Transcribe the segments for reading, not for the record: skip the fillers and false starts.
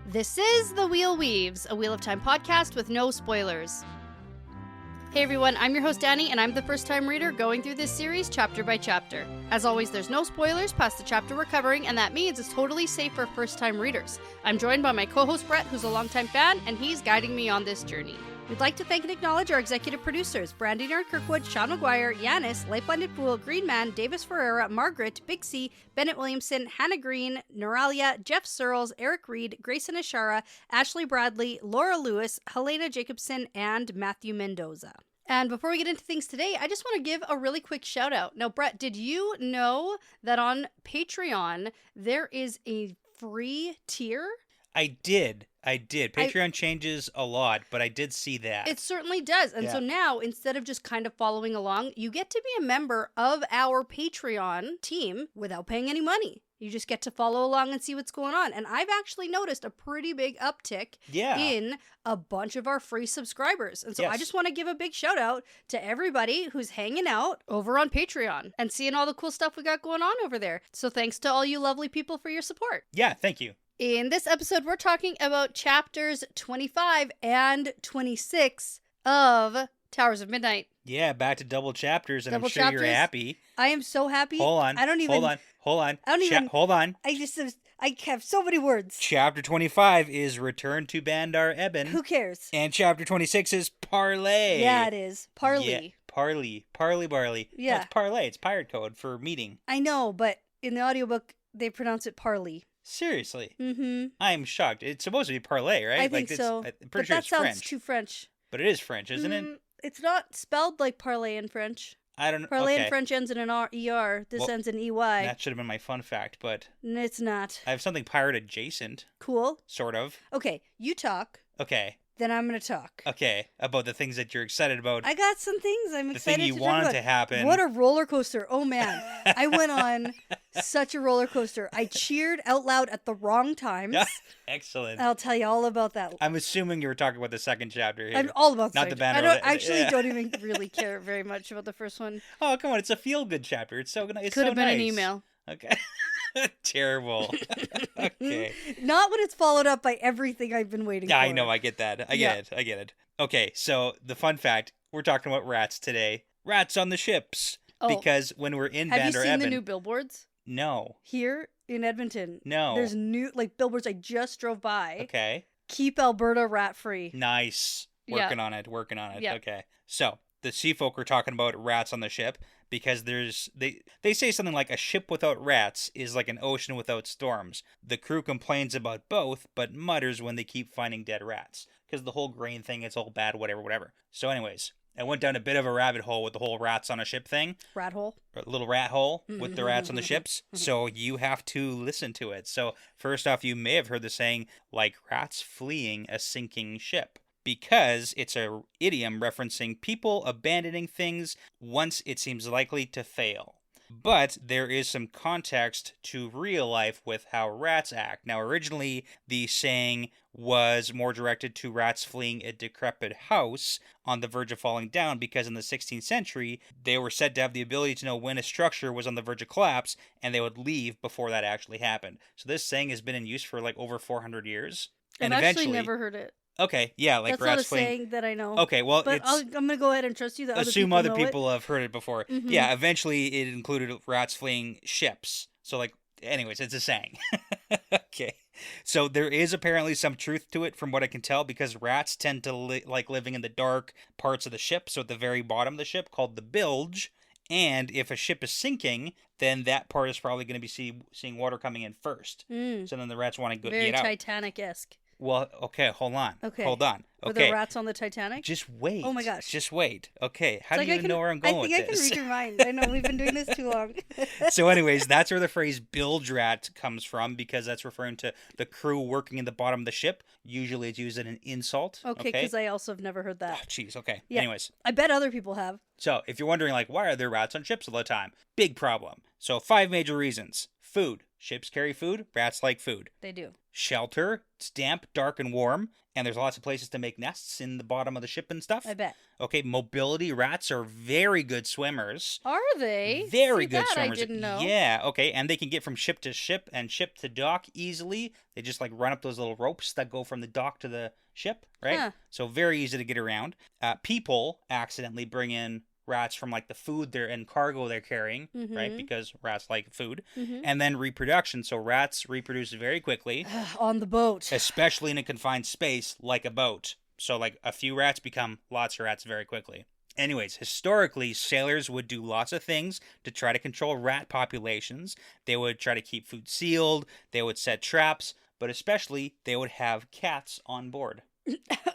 This is The Wheel Weaves, a Wheel of Time podcast with no spoilers. Hey everyone, I'm your host Dani, and I'm the first-time reader going through this series chapter by chapter. As always, there's no spoilers past the chapter we're covering, and that means it's totally safe for first-time readers. I'm joined by my co-host Brett, who's a longtime fan, and he's guiding me on this journey. We'd like to thank and acknowledge our executive producers, Brandy, Kirkwood, Sean McGuire, Yanis, LightBlindedFool, Green Man, Deyvis, Ferreira, Margaret, Big C, Bennett, Williamson, Hannah Green, Noralia, Geof, Searles, Erik Reed, Greysin, Ishara, Ashlee Bradley, Laura Lewis, Helena Jacobsen, and Matthew Mendoza. And before we get into things today, I just want to give a really quick shout out. Now, Brett, did you know that on Patreon there is a free tier? I did. Patreon changes a lot, but I did see that. It certainly does. And so now, instead of just kind of following along, you get to be a member of our Patreon team without paying any money. You just get to follow along and see what's going on. And I've actually noticed a pretty big uptick in a bunch of our free subscribers. And so I just want to give a big shout out to everybody who's hanging out over on Patreon and seeing all the cool stuff we got going on over there. So thanks to all you lovely people for your support. Yeah, thank you. In this episode, we're talking about chapters 25 and 26 of Towers of Midnight. Yeah, back to double chapters, and I'm sure you're happy. I am so happy. Hold on. I have so many words. Chapter 25 is Return to Bandar Eban. Who cares? And chapter 26 is Parley. Yeah, it is. Parley. Yeah, Parley barley. Yeah. No, it's Parley. It's pirate code for meeting. I know, but in the audiobook, they pronounce it Parley. Seriously? Mm-hmm. I'm shocked. It's supposed to be Parley, right? I think so. I'm pretty sure it's French. That sounds too French. But it is French, isn't it? It's not spelled like parley in French. I don't know. Parley in French ends in an ER. This ends in EY. That should have been my fun fact, but... It's not. I have something pirate adjacent. Cool. Sort of. Okay, you talk. Okay. Then I'm going to talk. Okay, about the things that you're excited about. I got some things I'm excited to talk about. The thing you wanted to happen. What a roller coaster. Oh, man. I went on such a roller coaster. I cheered out loud at the wrong times. Excellent. I'll tell you all about that. I'm assuming you were talking about the second chapter here. I'm all about the Not the band. I don't even really care very much about the first one. Oh, come on. It's a feel-good chapter. It's so nice. Could have been an email. Okay. Terrible. Okay. Not when it's followed up by everything I've been waiting for. I know. I get that. I get it. Okay. So the fun fact, we're talking about rats today. Rats on the ships. Oh. Because when we're in Bandar Eban... Have you seen the new billboards? No. Here in Edmonton. No. There's new billboards I just drove by. Okay. Keep Alberta rat free. Nice. Working on it. Yeah. Okay. So the sea folk are talking about rats on the ship. Because they say something like a ship without rats is like an ocean without storms. The crew complains about both, but mutters when they keep finding dead rats. Because the whole grain thing, it's all bad, whatever. So anyways, I went down a bit of a rabbit hole with the whole rats on a ship thing. Rat hole? A little rat hole with the rats on the ships. So you have to listen to it. So first off, you may have heard the saying, like rats fleeing a sinking ship. Because it's an idiom referencing people abandoning things once it seems likely to fail. But there is some context to real life with how rats act. Now, originally, the saying was more directed to rats fleeing a decrepit house on the verge of falling down because in the 16th century, they were said to have the ability to know when a structure was on the verge of collapse, and they would leave before that actually happened. So this saying has been in use for like over 400 years. I've actually never heard it. Okay, yeah, like that's rats not a fleeing. Saying that I know. Okay, well, but I'm going to go ahead and trust you that assume other people have heard it before. Mm-hmm. Yeah, eventually it included rats fleeing ships. So, like, anyways, it's a saying. Okay, so there is apparently some truth to it from what I can tell because rats tend to like living in the dark parts of the ship. So at the very bottom of the ship, called the bilge. And if a ship is sinking, then that part is probably going to be seeing water coming in first. So then the rats want to get out. Very Titanic-esque. Well, okay, hold on. Okay. Hold on. Were there rats on the Titanic? Just wait. Oh my gosh. Just wait. Okay, how do you know where I'm going with this? I think I can read your mind. I know, we've been doing this too long. So anyways, that's where the phrase bilge rat comes from because that's referring to the crew working in the bottom of the ship. Usually it's used as an insult. Okay, because I also have never heard that. Oh, jeez, okay. Yeah. Anyways. I bet other people have. So if you're wondering, like, why are there rats on ships all the time? Big problem. So 5 major reasons. Food. Ships carry food. Rats like food. They do. shelter. It's damp, dark, and warm. And there's lots of places to make nests in the bottom of the ship and stuff. I bet. Okay, mobility. Rats are very good swimmers. Are they? Very See, good that swimmers. I didn't know. Yeah, okay. And they can get from ship to ship and ship to dock easily. They just like run up those little ropes that go from the dock to the ship, right? Huh. So very easy to get around. People accidentally bring in rats from like the food and cargo they're carrying, right? Because rats like food. And then reproduction. So rats reproduce very quickly. On the boat. Especially in a confined space like a boat. So like a few rats become lots of rats very quickly. Anyways, historically, sailors would do lots of things to try to control rat populations. They would try to keep food sealed. They would set traps. But especially, they would have cats on board.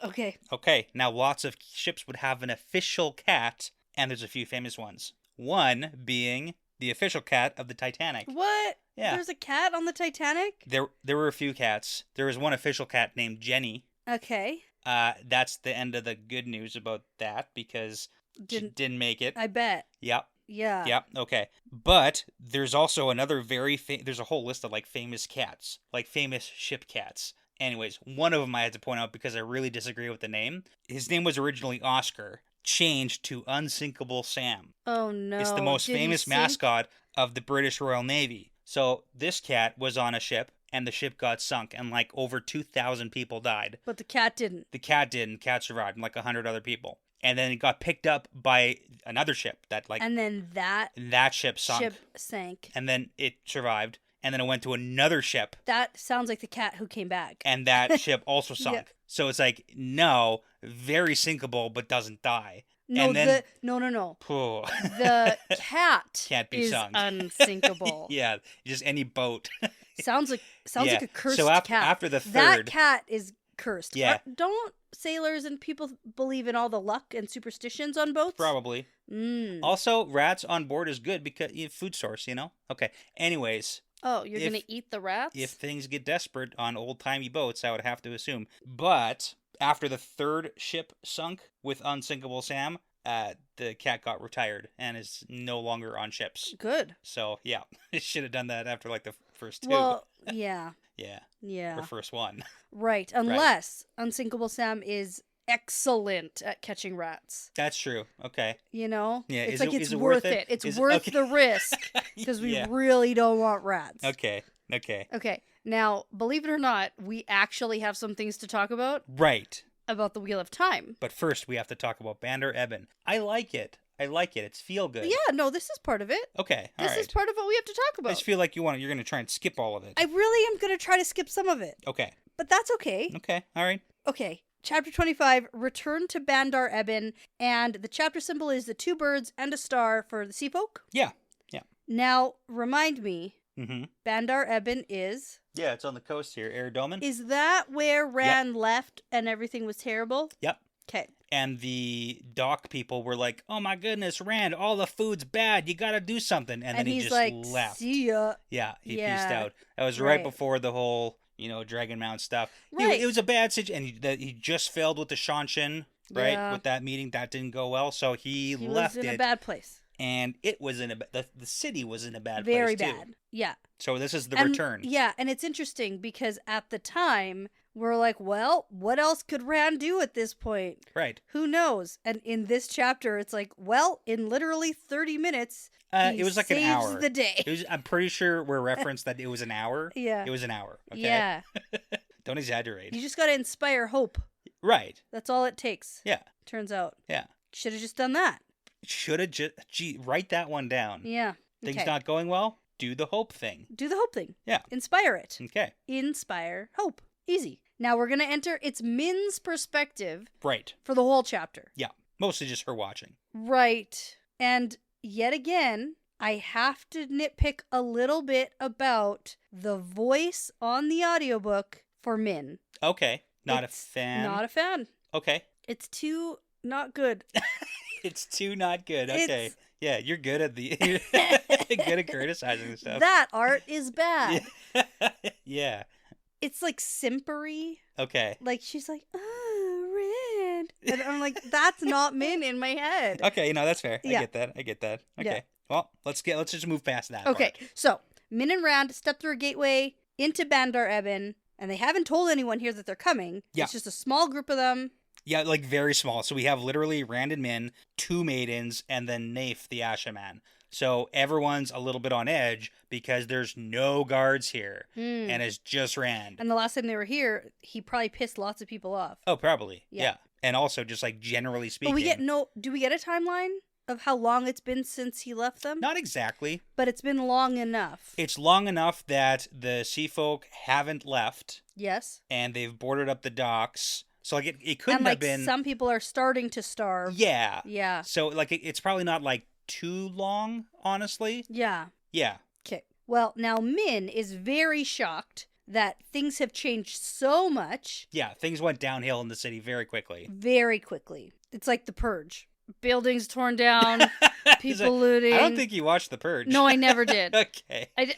Okay. Okay, now lots of ships would have an official cat. And there's a few famous ones. One being the official cat of the Titanic. What? Yeah. There's a cat on the Titanic? There were a few cats. There was one official cat named Jenny. Okay. That's the end of the good news about that because she didn't make it. I bet. Yep. Yeah. Yep. Okay. But there's also another there's a whole list of like famous cats, like famous ship cats. Anyways, one of them I had to point out because I really disagree with the name. His name was originally Oscar, changed to Unsinkable Sam. Oh no. It's the most famous mascot of the British Royal Navy. So this cat was on a ship and the ship got sunk and like over 2,000 people died. But the cat didn't. The cat didn't. Cat survived and like 100 other people. And then it got picked up by another ship that like... And then that ship sunk. Ship sank. And then it survived. And then it went to another ship. That sounds like the cat who came back. And that ship also sunk. Yeah. So it's like, no, very sinkable, but doesn't die. No, and then, no. The cat can't be is sunk. Unsinkable. Yeah, just any boat. Sounds like a cursed so cat. After the third... That cat is cursed. Yeah. Don't sailors and people believe in all the luck and superstitions on boats? Probably. Also, rats on board is good because food source, Okay. Anyways. Oh, you're going to eat the rats? If things get desperate on old-timey boats, I would have to assume. But after the third ship sunk with Unsinkable Sam, the cat got retired and is no longer on ships. Good. So, yeah. It should have done that after, like, the first two. Well, yeah. Yeah. Or first one. Right. Unless Unsinkable Sam is excellent at catching rats. That's true. Okay. Yeah. It's worth it. It's worth the risk because we really don't want rats. Okay. Now, believe it or not, we actually have some things to talk about. Right. About the Wheel of Time. But first, we have to talk about Bandar Eban. I like it. It's feel good. Yeah, no, this is part of it. Okay, This is part of what we have to talk about. I just feel like you're going to try and skip all of it. I really am going to try to skip some of it. Okay. But that's okay. Okay, all right. Okay, Chapter 25, Return to Bandar Eban, and the chapter symbol is the 2 birds and a star for the sea folk. Yeah. Now, remind me, Bandar Eban is... Yeah, it's on the coast here, Eridomen. Is that where Rand left and everything was terrible? Yep. Okay. And the dock people were like, oh my goodness, Rand, all the food's bad. You got to do something. And then he just like, left. See ya. Yeah, he peaced out. That was right before the whole, Dragon Mount stuff. Right. It was a bad situation. And he just failed with the Shanshin, right? Yeah. With that meeting. That didn't go well. So he left was in it. a bad place. And it was the city was in a bad Very place, too. Very bad. Yeah. So this is the return. Yeah, and it's interesting because at the time, we're like, well, what else could Rand do at this point? Right. Who knows? And in this chapter, it's like, well, in literally 30 minutes, it was like an hour. saves the day. I'm pretty sure we're referenced that it was an hour. Yeah. It was an hour. Okay? Yeah. Don't exaggerate. You just got to inspire hope. Right. That's all it takes. Yeah. Turns out. Yeah. Should have just done that. Should have just... write that one down. Yeah. Things not going well? Do the hope thing. Do the hope thing. Yeah. Inspire it. Okay. Inspire hope. Easy. Now we're going to enter... It's Min's perspective. Right. For the whole chapter. Yeah. Mostly just her watching. Right. And yet again, I have to nitpick a little bit about the voice on the audiobook for Min. Okay. Not a fan. Okay. It's too not good. It's too not good. Okay. Yeah, you're good at good at criticizing the stuff. That art is bad. Yeah. It's like simpery. Okay. Like she's like, Rand. And I'm like, that's not Min in my head. Okay, that's fair. I get that. Okay. Yeah. Well, let's just move past that. Okay. part. So Min and Rand step through a gateway into Bandar Eban. And they haven't told anyone here that they're coming. Yeah. It's just a small group of them. Yeah, like very small. So we have literally Rand and Min, 2 maidens, and then Naif, the Asha man. So everyone's a little bit on edge because there's no guards here. And it's just Rand. And the last time they were here, he probably pissed lots of people off. Oh, probably. Yeah. And also just like generally speaking. But do we get a timeline of how long it's been since he left them? Not exactly. But it's been long enough. It's long enough that the sea folk haven't left. Yes. And they've boarded up the docks. So, like, it couldn't and, like, have been... some people are starting to starve. Yeah. Yeah. So, like, it's probably not, like, too long, honestly. Yeah. Yeah. Okay. Well, now Min is very shocked that things have changed so much. Yeah, things went downhill in the city very quickly. Very quickly. It's like the Purge. Buildings torn down, people looting. I don't think you watched The Purge. No, I never did. Okay. I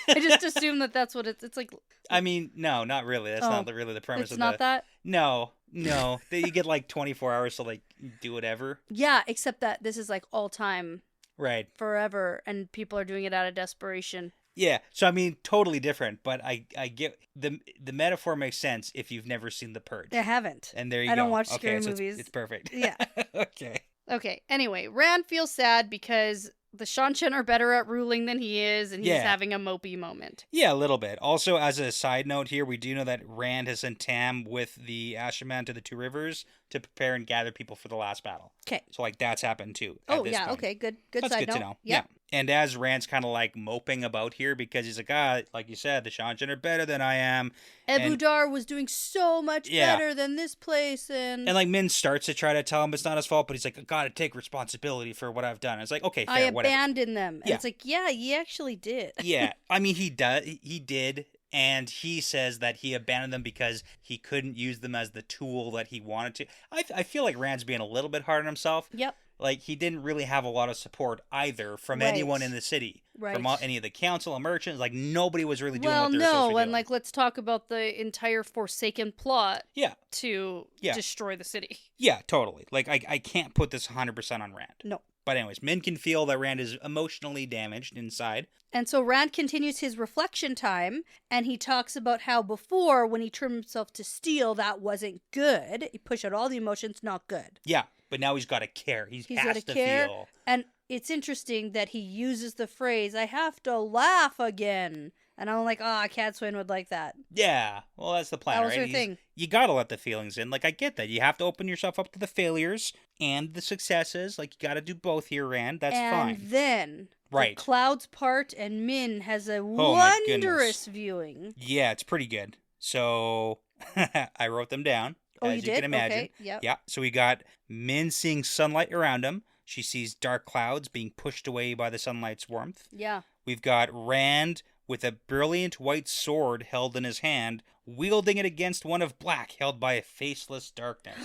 just assume that that's what it's like. I mean, no, not really. That's not really the premise of It's not that? No. You get like 24 hours to like do whatever. Yeah, except that this is like all time. Right. Forever, and people are doing it out of desperation. Yeah, so I mean, totally different, but I get the metaphor makes sense if you've never seen The Purge. I haven't. And there you go. I don't watch scary movies. It's perfect. Yeah. Okay. Anyway, Rand feels sad because the Shanshan are better at ruling than he is, and he's having a mopey moment. Yeah, a little bit. Also, as a side note here, we do know that Rand has sent Tam with the Ashaman to the Two Rivers to prepare and gather people for the last battle. Okay. So, like, that's happened too. Oh, yeah, point. Okay, good That's side good note. to know. Yep. Yeah. And as Rand's kind of like moping about here because he's like, like you said, the Shanshan are better than I am. Ebudar was doing so much better than this place. And like Min starts to try to tell him it's not his fault, but he's like, I gotta take responsibility for what I've done. It's like, okay, fair, whatever. I abandoned them. And it's like, yeah, you actually did. Yeah. I mean, he did. And he says that he abandoned them because he couldn't use them as the tool that he wanted to. I feel like Rand's being a little bit hard on himself. Yep. Like, he didn't really have a lot of support either from anyone in the city. Right. From any of the council and merchants. Like, nobody was really doing what they were supposed to be doing. And, like, let's talk about the entire Forsaken plot to destroy the city. Yeah, totally. Like, I can't put this 100% on Rand. No. But anyways, Min can feel that Rand is emotionally damaged inside. And so Rand continues his reflection time, and he talks about how before, when he trimmed himself to steal, that wasn't good. He pushed out all the emotions, not good. Yeah, but now he's got to care. He's has got to care. Feel. And it's interesting that he uses the phrase, I have to laugh again. And I'm like, Cadsuane would like that. Yeah, well, that's the plan, that was right? Her thing. You gotta let the feelings in. Like, I get that. You have to open yourself up to the failures and the successes. Like, you gotta do both here, Rand. That's fine. And then the clouds part and Min has a wondrous viewing. Yeah, it's pretty good. So, I wrote them down, as you can imagine. Okay. Yep. Yeah, so we got Min seeing sunlight around him. She sees dark clouds being pushed away by the sunlight's warmth. Yeah. We've got Rand with a brilliant white sword held in his hand, wielding it against one of black held by a faceless darkness.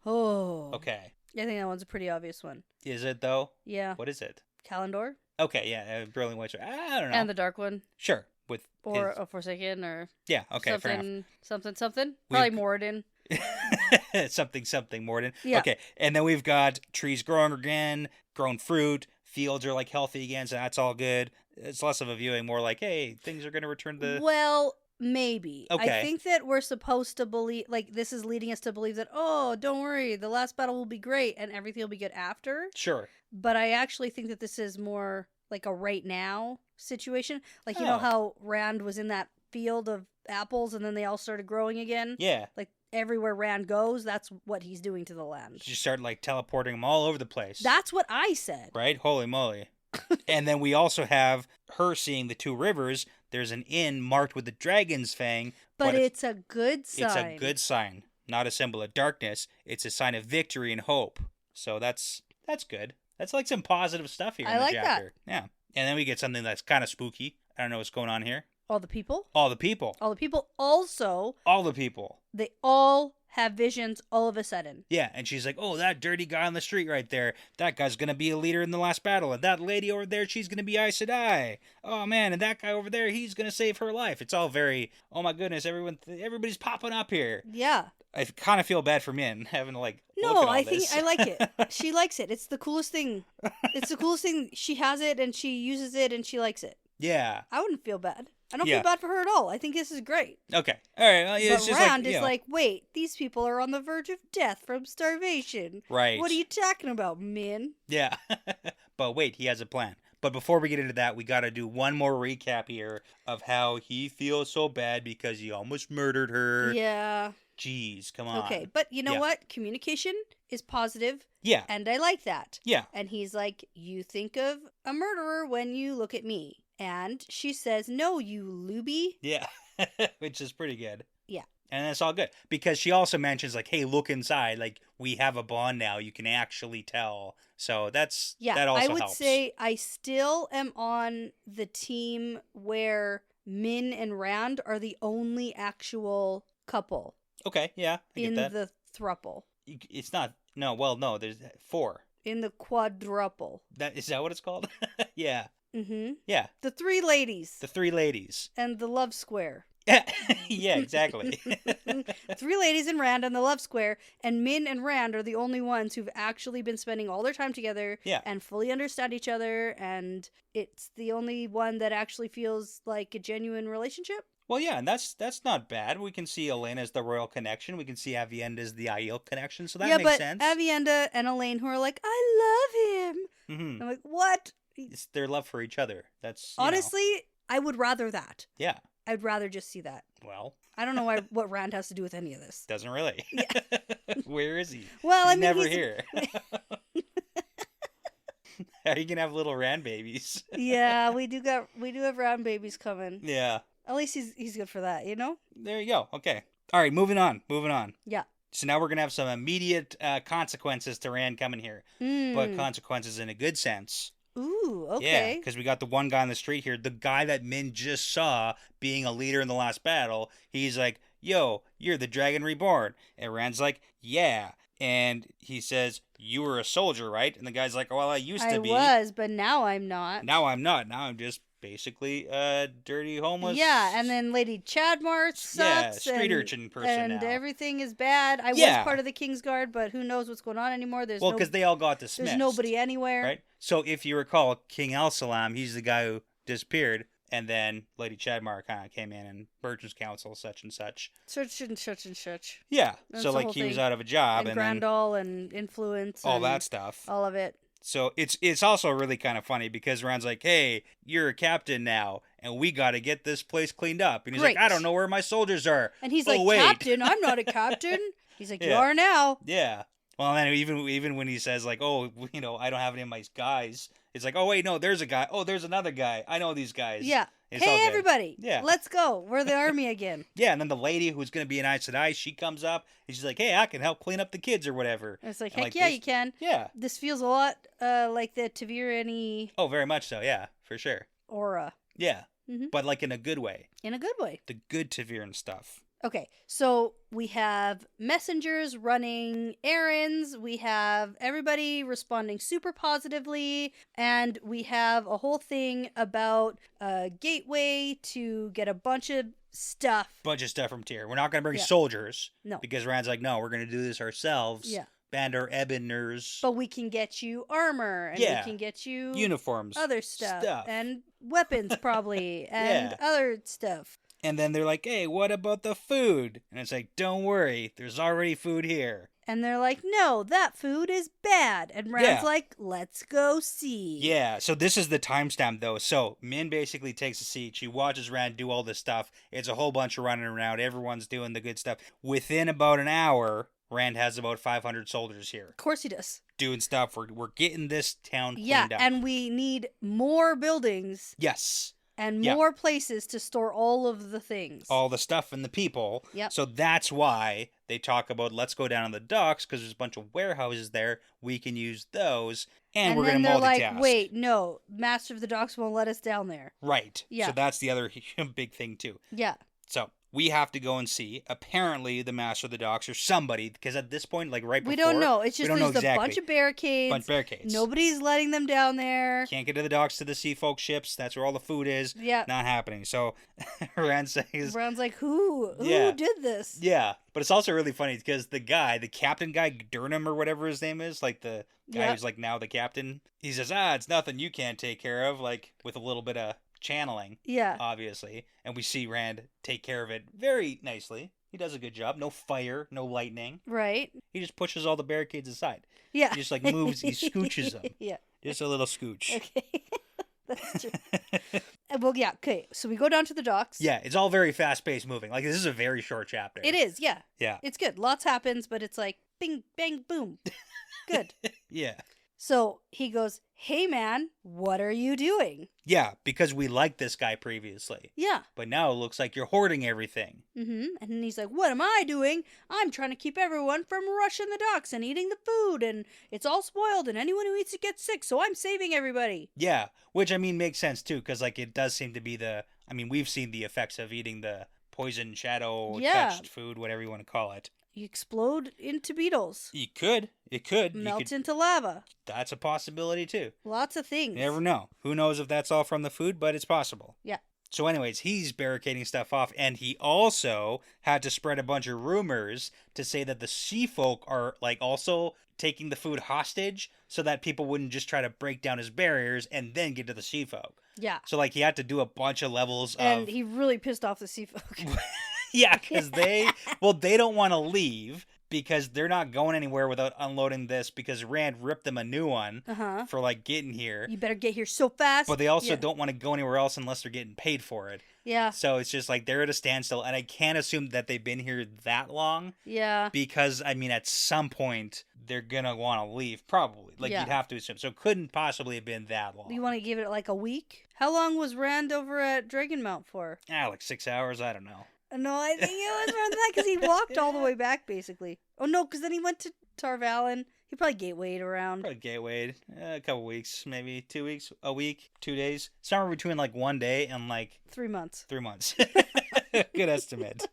Oh. Okay. I think that one's a pretty obvious one. Is it, though? Yeah. What is it? Kalandor? Okay, yeah, a brilliant white sword. I don't know. And the dark one. Sure. Or a Forsaken, or... Yeah, okay, fair enough. Something. Probably Moradin. something Morden. Yeah. Okay, and then we've got trees growing again, grown fruit, fields are like healthy again, so that's all good. It's less of a viewing, more like, hey, things are going to return to... Well, maybe. Okay. I think that we're supposed to believe, like, this is leading us to believe that, don't worry, the last battle will be great and everything will be good after. Sure. But I actually think that this is more like a right now situation. Like, you know how Rand was in that field of apples and then they all started growing again? Yeah. Like, everywhere Rand goes, that's what he's doing to the land. Just start, like, teleporting them all over the place. That's what I said. Right? Holy moly. And then we also have her seeing the Two Rivers. There's an inn marked with the dragon's fang. But it's a good sign. It's a good sign. Not a symbol of darkness. It's a sign of victory and hope. So that's good. That's like some positive stuff here in the chapter. That. Yeah. And then we get something that's kind of spooky. I don't know what's going on here. All the people? All the people. All the people. Also... All the people. They all have visions all of a sudden. Yeah, and she's like, oh, that dirty guy on the street right there, that guy's going to be a leader in the last battle. And that lady over there, she's going to be Aes Sedai. Oh, man, and that guy over there, he's going to save her life. It's all very, oh, my goodness, everybody's popping up here. Yeah. I kind of feel bad for Min having to, like, no, look at all I this. think I like it. She likes it. It's the coolest thing. It's the coolest thing. She has it, and she uses it, and she likes it. Yeah. I wouldn't feel bad. I don't feel bad for her at all. I think this is great. Okay. All right. Well, But Rand is like, wait, these people are on the verge of death from starvation. Right. What are you talking about, Min? Yeah. But wait, he has a plan. But before we get into that, we got to do one more recap here of how he feels so bad because he almost murdered her. Yeah. Jeez, come on. Okay, but you know what? Communication is positive. Yeah. And I like that. Yeah. And he's like, you think of a murderer when you look at me. And she says, no, you looby. Yeah. Which is pretty good. Yeah. And it's all good. Because she also mentions, like, hey, look inside. Like, we have a bond now. You can actually tell. So that also I would helps. say I still am on the team where Min and Rand are the only actual couple. Okay, yeah, I get that. In the thruple. It's not, no, there's 4. In the quadruple. Is that what it's called? Yeah. Mm-hmm. Yeah. The 3 ladies. The 3 ladies. And the love square. Yeah, exactly. 3 ladies and Rand and the love square, and Min and Rand are the only ones who've actually been spending all their time together and fully understand each other, and it's the only one that actually feels like a genuine relationship. Well, yeah, and that's not bad. We can see Helena as the royal connection. We can see Avienda as the Aiel connection, so that makes sense. Yeah, but Avienda and Elaine who are like, I love him. Mm-hmm. I'm like, what? It's their love for each other. That's honestly, I would rather that. Yeah. I'd rather just see that. Well, I don't know what Rand has to do with any of this. Doesn't really. Yeah. Where is he? Well, he's never here. How are you gonna have little Rand babies? Yeah, we do have Rand babies coming. Yeah. At least he's good for that, you know? There you go. Okay. All right, moving on. Yeah. So now we're going to have some immediate consequences to Rand coming here. But consequences in a good sense. Ooh, okay. Yeah, because we got the one guy on the street here, the guy that Min just saw being a leader in the last battle. He's like, yo, you're the Dragon Reborn. And Rand's like, yeah. And he says, you were a soldier, right? And the guy's like, well, I used to be. I was, but now I'm not. Now I'm not. Now I'm just basically dirty homeless. Yeah, and then Lady Chadmar sucks. Yeah, street urchin person and now. everything is bad. I was part of the Kingsguard, but who knows what's going on anymore? Because they all got dismissed. There's nobody anywhere. Right? So if you recall, King Al-Salam, he's the guy who disappeared, and then Lady Chadmar kind of came in and Merchants Council, such and such. Such and such and such. Yeah, that's so like he was out of a job. And Grandal and Influence. All and that stuff. All of it. So it's also really kind of funny because Rand's like, hey, you're a captain now, and we got to get this place cleaned up. And he's like, I don't know where my soldiers are. And he's like, wait. Captain? I'm not a captain. He's like, you are now. Yeah. Well, then even when he says, like, oh, I don't have any of my guys, it's like, oh, wait, no, there's a guy. Oh, there's another guy. I know these guys. Yeah. Hey, everybody. Yeah. Let's go. We're the army again. Yeah, and then the lady who's going to be an Aes Sedai, she comes up, and she's like, hey, I can help clean up the kids or whatever. And it's like, heck yeah, you can. Yeah. This feels a lot like the Tavirani... Oh, very much so, yeah, for sure. Aura. Yeah, but like in a good way. In a good way. The good Taviran stuff. Okay, so we have messengers running errands, we have everybody responding super positively, and we have a whole thing about a gateway to get a bunch of stuff. From Tyr. We're not going to bring soldiers. No. Because Rand's like, no, we're going to do this ourselves. Yeah. Bandar Ebaners. But we can get you armor, and we can get you... uniforms. Other stuff. And weapons, probably, and other stuff. And then they're like, hey, what about the food? And it's like, don't worry, there's already food here. And they're like, no, that food is bad. And Rand's like, let's go see. Yeah, so this is the timestamp, though. So Min basically takes a seat. She watches Rand do all this stuff. It's a whole bunch of running around. Everyone's doing the good stuff. Within about an hour, Rand has about 500 soldiers here. Of course he does. Doing stuff. We're getting this town cleaned up. Yeah, and we need more buildings. Yes. And more places to store all of the things. All the stuff and the people. Yep. So that's why they talk about, let's go down on the docks, because there's a bunch of warehouses there. We can use those, and we're going to multitask. And then they're like, wait, no, Master of the Docks won't let us down there. Right. Yeah. So that's the other big thing, too. Yeah. So we have to go and see, apparently, the Master of the Docks or somebody, because at this point, like right before... We don't know. It's just there's a bunch of barricades. Nobody's letting them down there. Can't get to the docks to the sea folk ships. That's where all the food is. Yeah. Not happening. So Rand's like, who did this? Yeah. But it's also really funny because the captain guy, Durnham or whatever his name is, like the guy who's like now the captain, he says, it's nothing you can't take care of, like with a little bit of channeling, Yeah. obviously, and we see Rand take care of it very nicely. He does a good job. No fire, no lightning. Right. He just pushes all the barricades aside. Yeah. He just like moves, he scooches them. Yeah. Just a little scooch. Okay. That's true. Well, yeah, okay. So we go down to the docks. Yeah, it's all very fast-paced moving. Like, this is a very short chapter. It is, yeah. Yeah. It's good. Lots happens, but it's like bing, bang, boom. Good. Yeah. So he goes, hey, man, what are you doing? Yeah, because we liked this guy previously. Yeah. But now it looks like you're hoarding everything. Mm-hmm. And then he's like, what am I doing? I'm trying to keep everyone from rushing the docks and eating the food, and it's all spoiled, and anyone who eats it gets sick, so I'm saving everybody. Yeah, which, I mean, makes sense, too, because, like, it does seem to be we've seen the effects of eating the poison shadow-touched food, whatever you want to call it. You explode into beetles. You could. It could. Melt into lava. That's a possibility, too. Lots of things. You never know. Who knows if that's all from the food, but it's possible. Yeah. So anyways, he's barricading stuff off, and he also had to spread a bunch of rumors to say that the sea folk are, like, also taking the food hostage so that people wouldn't just try to break down his barriers and then get to the sea folk. Yeah. So, like, he had to do a bunch of levels and he really pissed off the sea folk. Yeah, because they don't want to leave because they're not going anywhere without unloading this because Rand ripped them a new one for, like, getting here. You better get here so fast. But they also don't want to go anywhere else unless they're getting paid for it. Yeah. So it's just like they're at a standstill, and I can't assume that they've been here that long. Yeah. Because, I mean, at some point, they're going to want to leave, probably. Like, you'd have to assume. So it couldn't possibly have been that long. You want to give it, like, a week? How long was Rand over at Dragonmount for? Like 6 hours? I don't know. No, I think it was around that because he walked all the way back, basically. Oh, no, because then he went to Tarvalin. He probably gatewayed around. Probably gatewayed. A couple weeks, maybe 2 weeks, a week, 2 days. Somewhere between, like, 1 day and, like... 3 months. 3 months. Good estimate.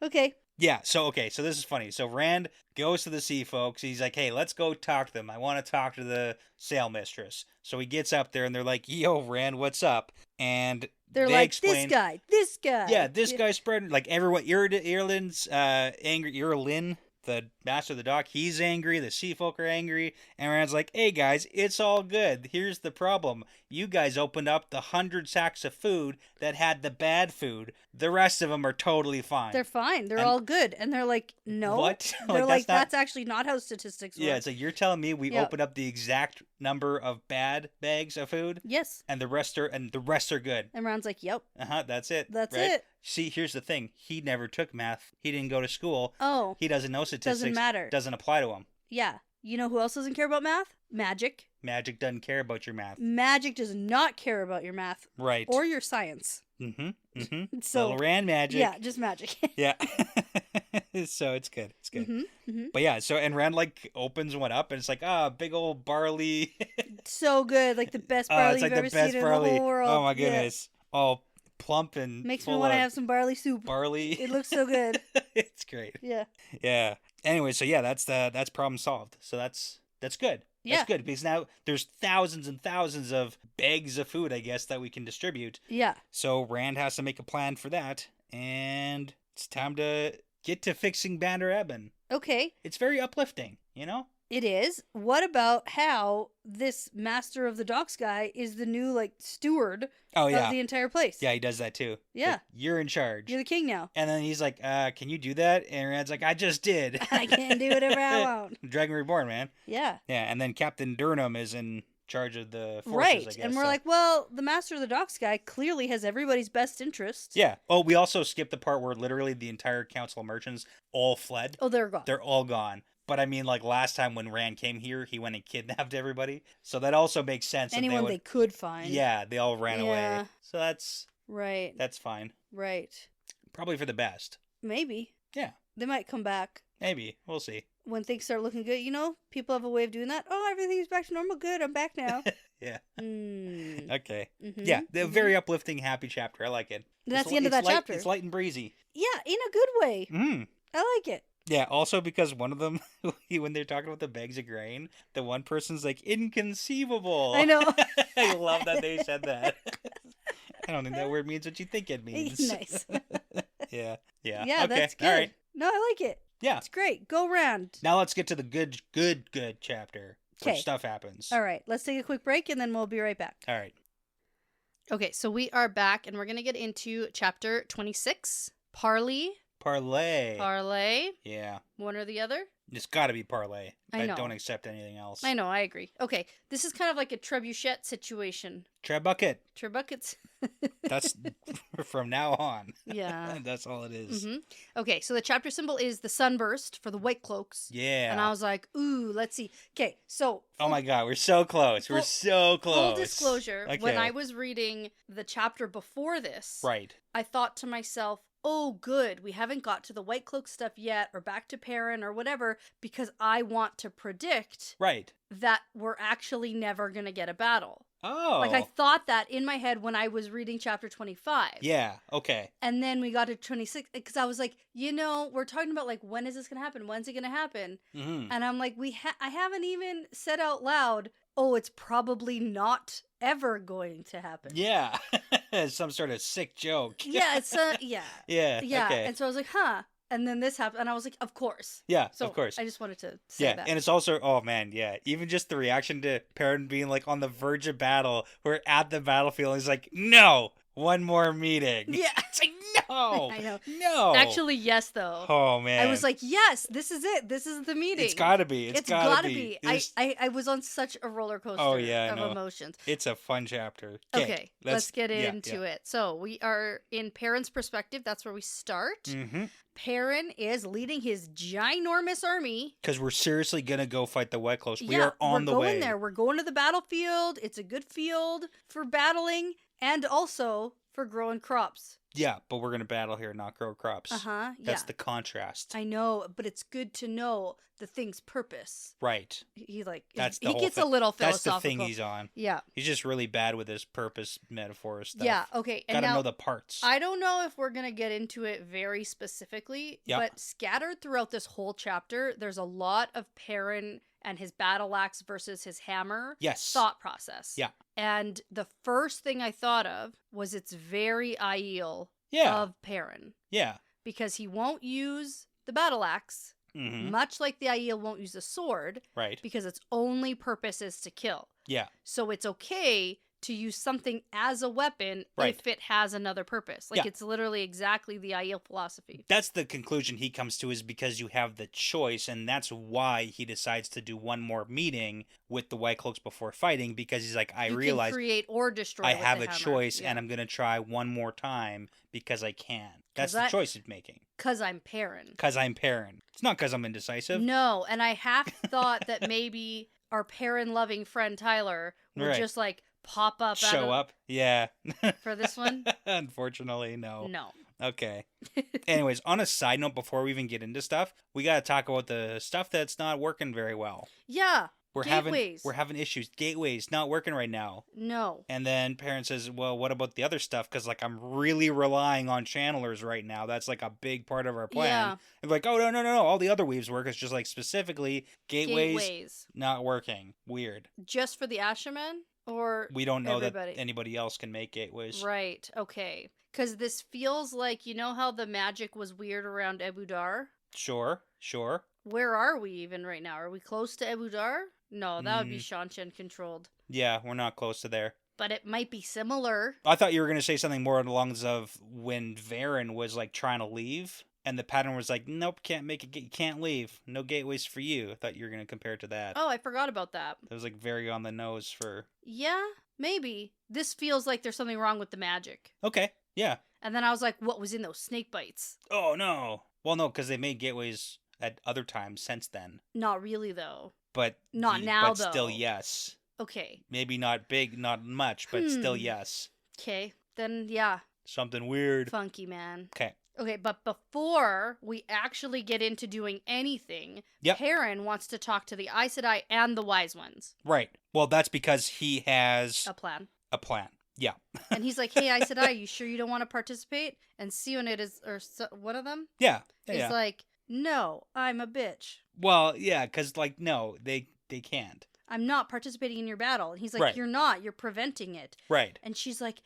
Okay. Yeah, so this is funny. So Rand goes to the sea folks. He's like, hey, let's go talk to them. I want to talk to the sail mistress. So he gets up there, and they're like, yo, Rand, what's up? And they're they like, explain, this guy. Yeah, this guy's spreading, like, everyone, Irlin's angry, Irlin, the master of the dock, he's angry, the sea folk are angry, and Rand's like, hey, guys, it's all good. Here's the problem. You guys opened up the 100 sacks of food that had the bad food. The rest of them are totally fine. They're fine. They're all good. And they're like, no. What? They're like, that's actually not how statistics work. Yeah, it's like, you're telling me we opened up the exact number of bad bags of food? Yes. And the rest are good. And Rand's like, yep. That's it. That's right? it. See, here's the thing. He never took math. He didn't go to school. Oh. He doesn't know statistics. Doesn't matter. Doesn't apply to him. Yeah. You know who else doesn't care about math? Magic. Magic doesn't care about your math. Magic does not care about your math. Right. Or your science. Mm-hmm. Mm-hmm. So, Little Rand magic. Yeah, just magic. Yeah. So it's good. It's good. Mm-hmm. Mm-hmm. But yeah, so, and Rand, like, opens one up, and it's like, big old barley. So good. Like the best barley you've ever seen in the whole world. Oh, my goodness. Yeah. All plump and makes me want to have some barley soup. Barley. It looks so good. It's great. Yeah. Yeah. Anyway, so yeah, that's problem solved. So that's good. Yeah. That's good because now there's thousands and thousands of bags of food, I guess, that we can distribute. Yeah. So Rand has to make a plan for that, and it's time to get to fixing Bandar Eban. Okay. It's very uplifting, you know? It is. What about how this master of the docks guy is the new, like, steward of the entire place? Yeah, he does that too. Yeah. Like, you're in charge. You're the king now. And then he's like, can you do that? And Rand's like, I just did. I can do whatever I want. Dragon Reborn, man. Yeah. Yeah, and then Captain Durham is in charge of the forces, right. I guess. And we're like, well, the master of the docks guy clearly has everybody's best interest. Yeah. Oh, we also skipped the part where literally the entire council of merchants all fled. Oh, they're gone. They're all gone. But I mean, like, last time when Rand came here, he went and kidnapped everybody. So that also makes sense. Anyone they could find. Yeah, they all ran away. So that's... Right. That's fine. Right. Probably for the best. Maybe. Yeah. They might come back. Maybe. We'll see. When things start looking good, you know, people have a way of doing that. Oh, everything's back to normal. Good, I'm back now. Yeah. Mm. Okay. Mm-hmm. Yeah, the very uplifting, happy chapter. I like it. That's the end of that chapter. It's light and breezy. Yeah, in a good way. Mm. I like it. Yeah, also because one of them, when they're talking about the bags of grain, the one person's like, inconceivable. I know. I love that they said that. I don't think that word means what you think it means. Nice. Yeah. Yeah, okay. that's good. All right. No, I like it. Yeah. It's great. Go round. Now let's get to the good chapter where 'Kay. stuff happens. All right, let's take a quick break and then we'll be right back. All right. Okay, so we are back, and we're going to get into chapter 26, Parley. Parley. Yeah. One or the other? It's got to be Parley. I know. Don't accept anything else. I know, I agree. Okay, this is kind of like a trebuchet situation. Trebucket. Trebuckets. That's from now on. Yeah. That's all it is. Mm-hmm. Okay, so the chapter symbol is the sunburst for the white cloaks. Yeah. And I was like, ooh, let's see. Okay, so... Oh my god, we're so close. We're so close. Full disclosure, okay. when I was reading the chapter before this, right. I thought to myself, oh, good, we haven't got to the white cloak stuff yet, or back to Perrin, or whatever, because I want to predict right. that we're actually never going to get a battle. Oh. Like, I thought that in my head when I was reading chapter 25. Yeah, okay. And then we got to 26, because I was like, we're talking about, like, when is this going to happen? When's it going to happen? Mm-hmm. And I'm like, I haven't even said out loud, oh, it's probably not ever going to happen. Yeah. Some sort of sick joke. Yeah, it's yeah. Yeah, yeah. okay. And so I was like, huh. And then this happened, and I was like, of course. Yeah, so of course. I just wanted to say yeah, that. And it's also, oh man, yeah. Even just the reaction to Perrin being like on the verge of battle, we're at the battlefield, and he's like, no, one more meeting. Yeah. It's like, no. I know. No. Actually, yes, though. Oh man. I was like, yes, this is it. This is the meeting. It's gotta be. It's gotta be. I was on such a roller coaster of emotions. It's a fun chapter. Okay, let's get into it. So we are in Perrin's perspective. That's where we start. Mm-hmm. Perrin is leading his ginormous army. Because we're seriously going to go fight the White Cloaks. We are on the way. We're going there. We're going to the battlefield. It's a good field for battling and also for growing crops. Yeah, but we're going to battle here, not grow crops. Uh-huh, yeah. That's the contrast. I know, but it's good to know the thing's purpose. Right. He gets a little philosophical. That's the thing he's on. Yeah. He's just really bad with his purpose metaphor stuff. Yeah, okay. And gotta know the parts. I don't know if we're going to get into it very specifically, but scattered throughout this whole chapter, there's a lot of Perrin and his battle axe versus his hammer thought process. Yeah. And the first thing I thought of was it's very Aiel of Perrin. Yeah. Because he won't use the battle axe, much like the Aiel won't use a sword. Right. Because its only purpose is to kill. Yeah. So it's okay to use something as a weapon if it has another purpose. Like, it's literally exactly the Aiel philosophy. That's the conclusion he comes to, is because you have the choice, and that's why he decides to do one more meeting with the White Cloaks before fighting, because he's like, I realize can create or destroy I have a hammer. choice, and I'm going to try one more time because I can. That's the choice he's making. Because I'm Perrin. It's not because I'm indecisive. No, and I half thought that maybe our Perrin-loving friend Tyler would just, like, pop up. Show up? Yeah. For this one? Unfortunately, no. No. Okay. Anyways, on a side note, before we even get into stuff, we got to talk about the stuff that's not working very well. Yeah. We're having issues. Gateways not working right now. No. And then Perrin says, well, what about the other stuff? Because, like, I'm really relying on channelers right now. That's, like, a big part of our plan. Yeah. And like, oh, no. All the other weaves work. It's just, like, specifically gateways not working. Weird. Just for the Ashermen? Or we don't know that anybody else can make gateways. Right. Okay. Because this feels like, you know how the magic was weird around Ebudar? Sure. Where are we even right now? Are we close to Ebudar? No, that would be Shanchen controlled. Yeah, we're not close to there. But it might be similar. I thought you were going to say something more along the lines of when Varen was, like, trying to leave, and the pattern was like, nope, can't make it, can't leave. No gateways for you. I thought you were going to compare it to that. Oh, I forgot about that. It was, like, very on the nose for... Yeah, maybe. This feels like there's something wrong with the magic. Okay, yeah. And then I was like, what was in those snake bites? Oh, no. Well, no, because they made gateways at other times since then. Not really, though. But... Not now, though. But still, yes. Okay. Maybe not big, not much, but still yes. Okay, then yeah. Something weird. Funky, man. Okay, but before we actually get into doing anything, Perrin wants to talk to the Aes Sedai and the Wise Ones. Right. Well, that's because he has... A plan. Yeah. And he's like, hey, Aes Sedai, you sure you don't want to participate? And Sionid is, or one of them? Yeah. He's like, no, I'm a bitch. Well, yeah, because, like, no, they can't. I'm not participating in your battle. And he's like, Right. you're not. You're preventing it. Right. And she's like,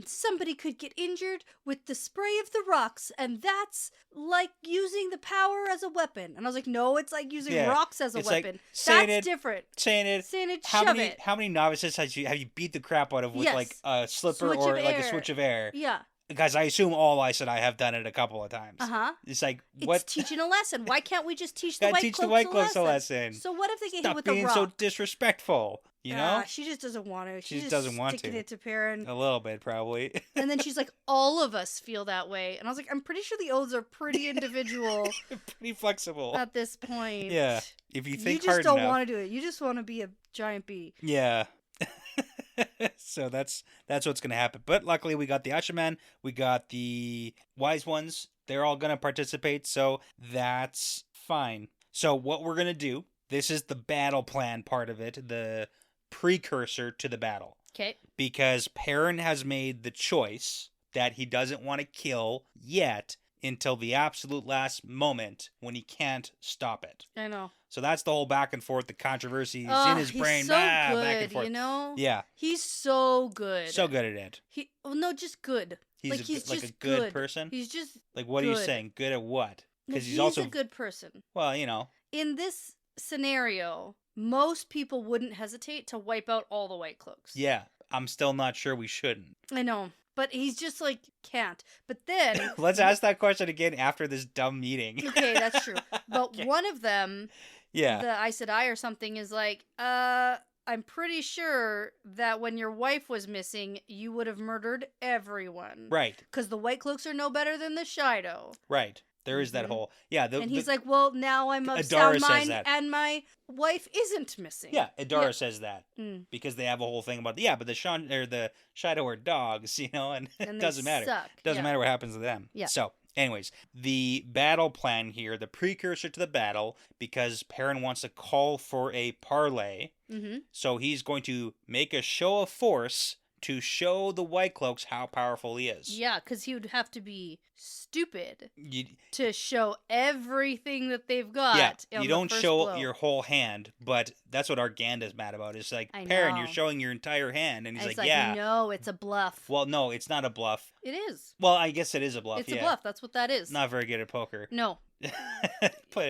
somebody could get injured with the spray of the rocks, and that's like using the power as a weapon. And I was like, no, it's like using rocks as a weapon. Like that's different. Saying it. Shove it. How many novices have you beat the crap out of with like a slipper or like a switch of air? Yeah. Because I assume all Aes Sedai have done it a couple of times. It's like, what? It's teaching a lesson. Why can't we just teach the White Cloaks a lesson? So what if they get hit with a rock? Stop being so disrespectful, you know? She just doesn't want to. She just doesn't want to. Sticking it to Perrin. A little bit, probably. And then she's like, all of us feel that way. And I was like, I'm pretty sure the oaths are pretty individual. Pretty flexible. At this point. Yeah. If you think hard enough. You just don't want to do it. You just want to be a giant bee. Yeah. So that's what's gonna happen. But luckily we got the Ashaman, we got the Wise Ones. They're all gonna participate, so that's fine. So what we're gonna do, this is the battle plan part of it, the precursor to the battle. Okay. Because Perrin has made the choice that he doesn't want to kill yet until the absolute last moment when he can't stop it. I know. So that's the whole back and forth, the controversies in his brain. He's so good, back and forth. you know? Yeah. He's so good. So good at it. Just good. He's just a good person? He's just like, what good. are you saying? Good at what? Because he's also a good person. Well, you know. In this scenario, most people wouldn't hesitate to wipe out all the White Cloaks. Yeah. I'm still not sure we shouldn't. I know. But he's just like, can't. But then... Let's ask that question again after this dumb meeting. Okay, that's true. But one of them... Yeah. The Aes Sedai or something is like, I'm pretty sure that when your wife was missing, you would have murdered everyone. Right. Because the White Cloaks are no better than the Shido. Right. There is that whole... Yeah. And he's like, well, now I'm of sound mind and my wife isn't missing. Yeah, Adara says that. Because they have a whole thing about... Yeah, but the Shido are dogs, you know, and it doesn't matter. Suck. Doesn't matter what happens to them. Yeah. So... Anyways, the battle plan here, the precursor to the battle, because Perrin wants to call for a parley, so he's going to make a show of force to show the White Cloaks how powerful he is. Yeah, because he would have to be stupid to show everything that they've got. Yeah, you don't show your whole hand, but that's what Arganda's mad about. It's like, Perrin, you're showing your entire hand. And he's like, yeah. No, it's a bluff. Well, no, it's not a bluff. It is. Well, I guess it is a bluff, It's a bluff. That's what that is. Not very good at poker. No.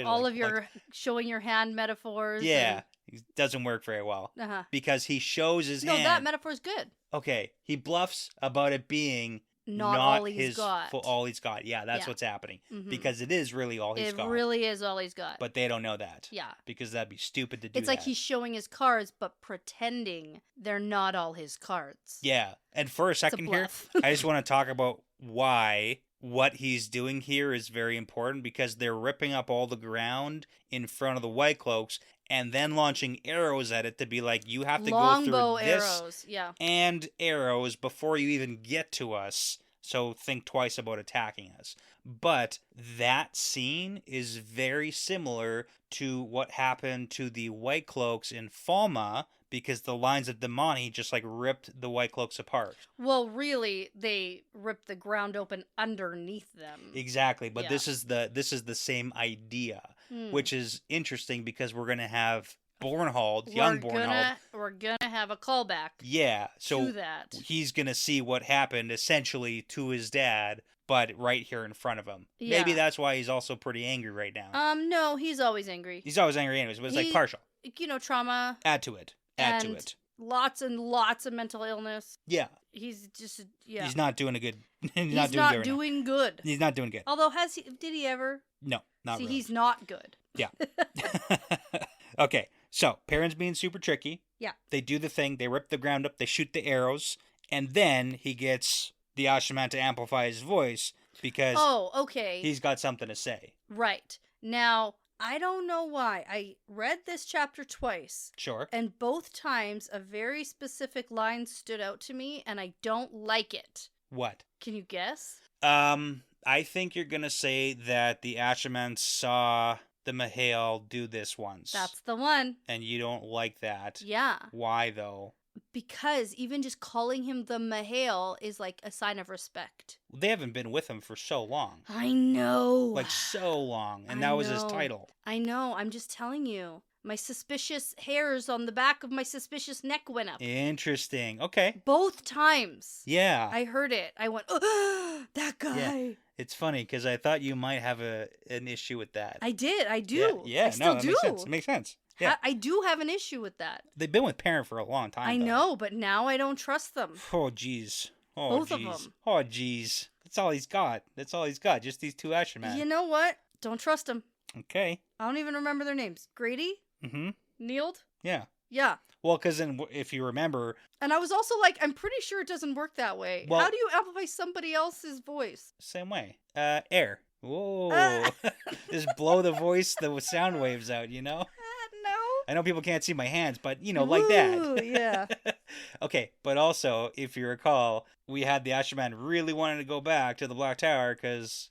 All of your showing your hand metaphors. Yeah. It doesn't work very well. Because he shows his hand. No, that metaphor's good. Okay. He bluffs about it being not all he's got. All he's got. Yeah, that's what's happening. Because it is really all he's got. It really is all he's got. But they don't know that. Yeah. Because that'd be stupid to do It's like he's showing his cards, but pretending they're not all his cards. Yeah. And for a second here, I just want to talk about why what he's doing here is very important, because they're ripping up all the ground in front of the White Cloaks and then launching arrows at it to be like, you have to go through this and arrows before you even get to us. So think twice about attacking us. But that scene is very similar to what happened to the White Cloaks in Falma, because the lines of Damani just like ripped the White Cloaks apart. Well, really, they ripped the ground open underneath them. Exactly, but this is the same idea, which is interesting because we're gonna have Bornhald, young Bornhald. We're gonna have a callback. Yeah, so to that. He's gonna see what happened essentially to his dad, but right here in front of him. Yeah. Maybe that's why he's also pretty angry right now. No, he's always angry. He's always angry anyways, but it's like partial. You know, trauma. Add to it. Lots and lots of mental illness. Yeah. He's just, He's not doing a good... He's not doing good. He's not doing good. Although, did he ever? No, not really. He's not good. Yeah. Okay, so Perrin's being super tricky. Yeah. They do the thing. They rip the ground up. They shoot the arrows. And then he gets the Ashaman to amplify his voice because he's got something to say. Right. Now... I don't know why. I read this chapter twice. Sure. And both times a very specific line stood out to me, and I don't like it. What? Can you guess? I think you're going to say that the Ashaman saw the Mahale do this once. That's the one. And you don't like that. Yeah. Why, though? Because even just calling him the Mahale is like a sign of respect. They haven't been with him for so long. I know. Like so long. And that was his title. I know. I'm just telling you. My suspicious hairs on the back of my suspicious neck went up. Interesting. Okay. Both times. Yeah. I heard it. I went, oh, that guy. Yeah. It's funny because I thought you might have an issue with that. I did. I do. Yeah. I still that do. Makes sense. It makes sense. Yeah. I do have an issue with that. They've been with Parent for a long time. I know, but now I don't trust them. Oh, jeez. Oh, Both of them. Oh, jeez. That's all he's got. Just these two Ashen Men. You know what? Don't trust them. Okay. I don't even remember their names. Grady? Mm-hmm. Neild? Yeah. Yeah. Well, because then if you remember... And I was also like, I'm pretty sure it doesn't work that way. Well, how do you amplify somebody else's voice? Same way. Air. Whoa. Just blow the sound waves out, you know? No. I know people can't see my hands, but, like that. Yeah. Okay, but also, if you recall, we had the Ashen Man really wanting to go back to the Black Tower because...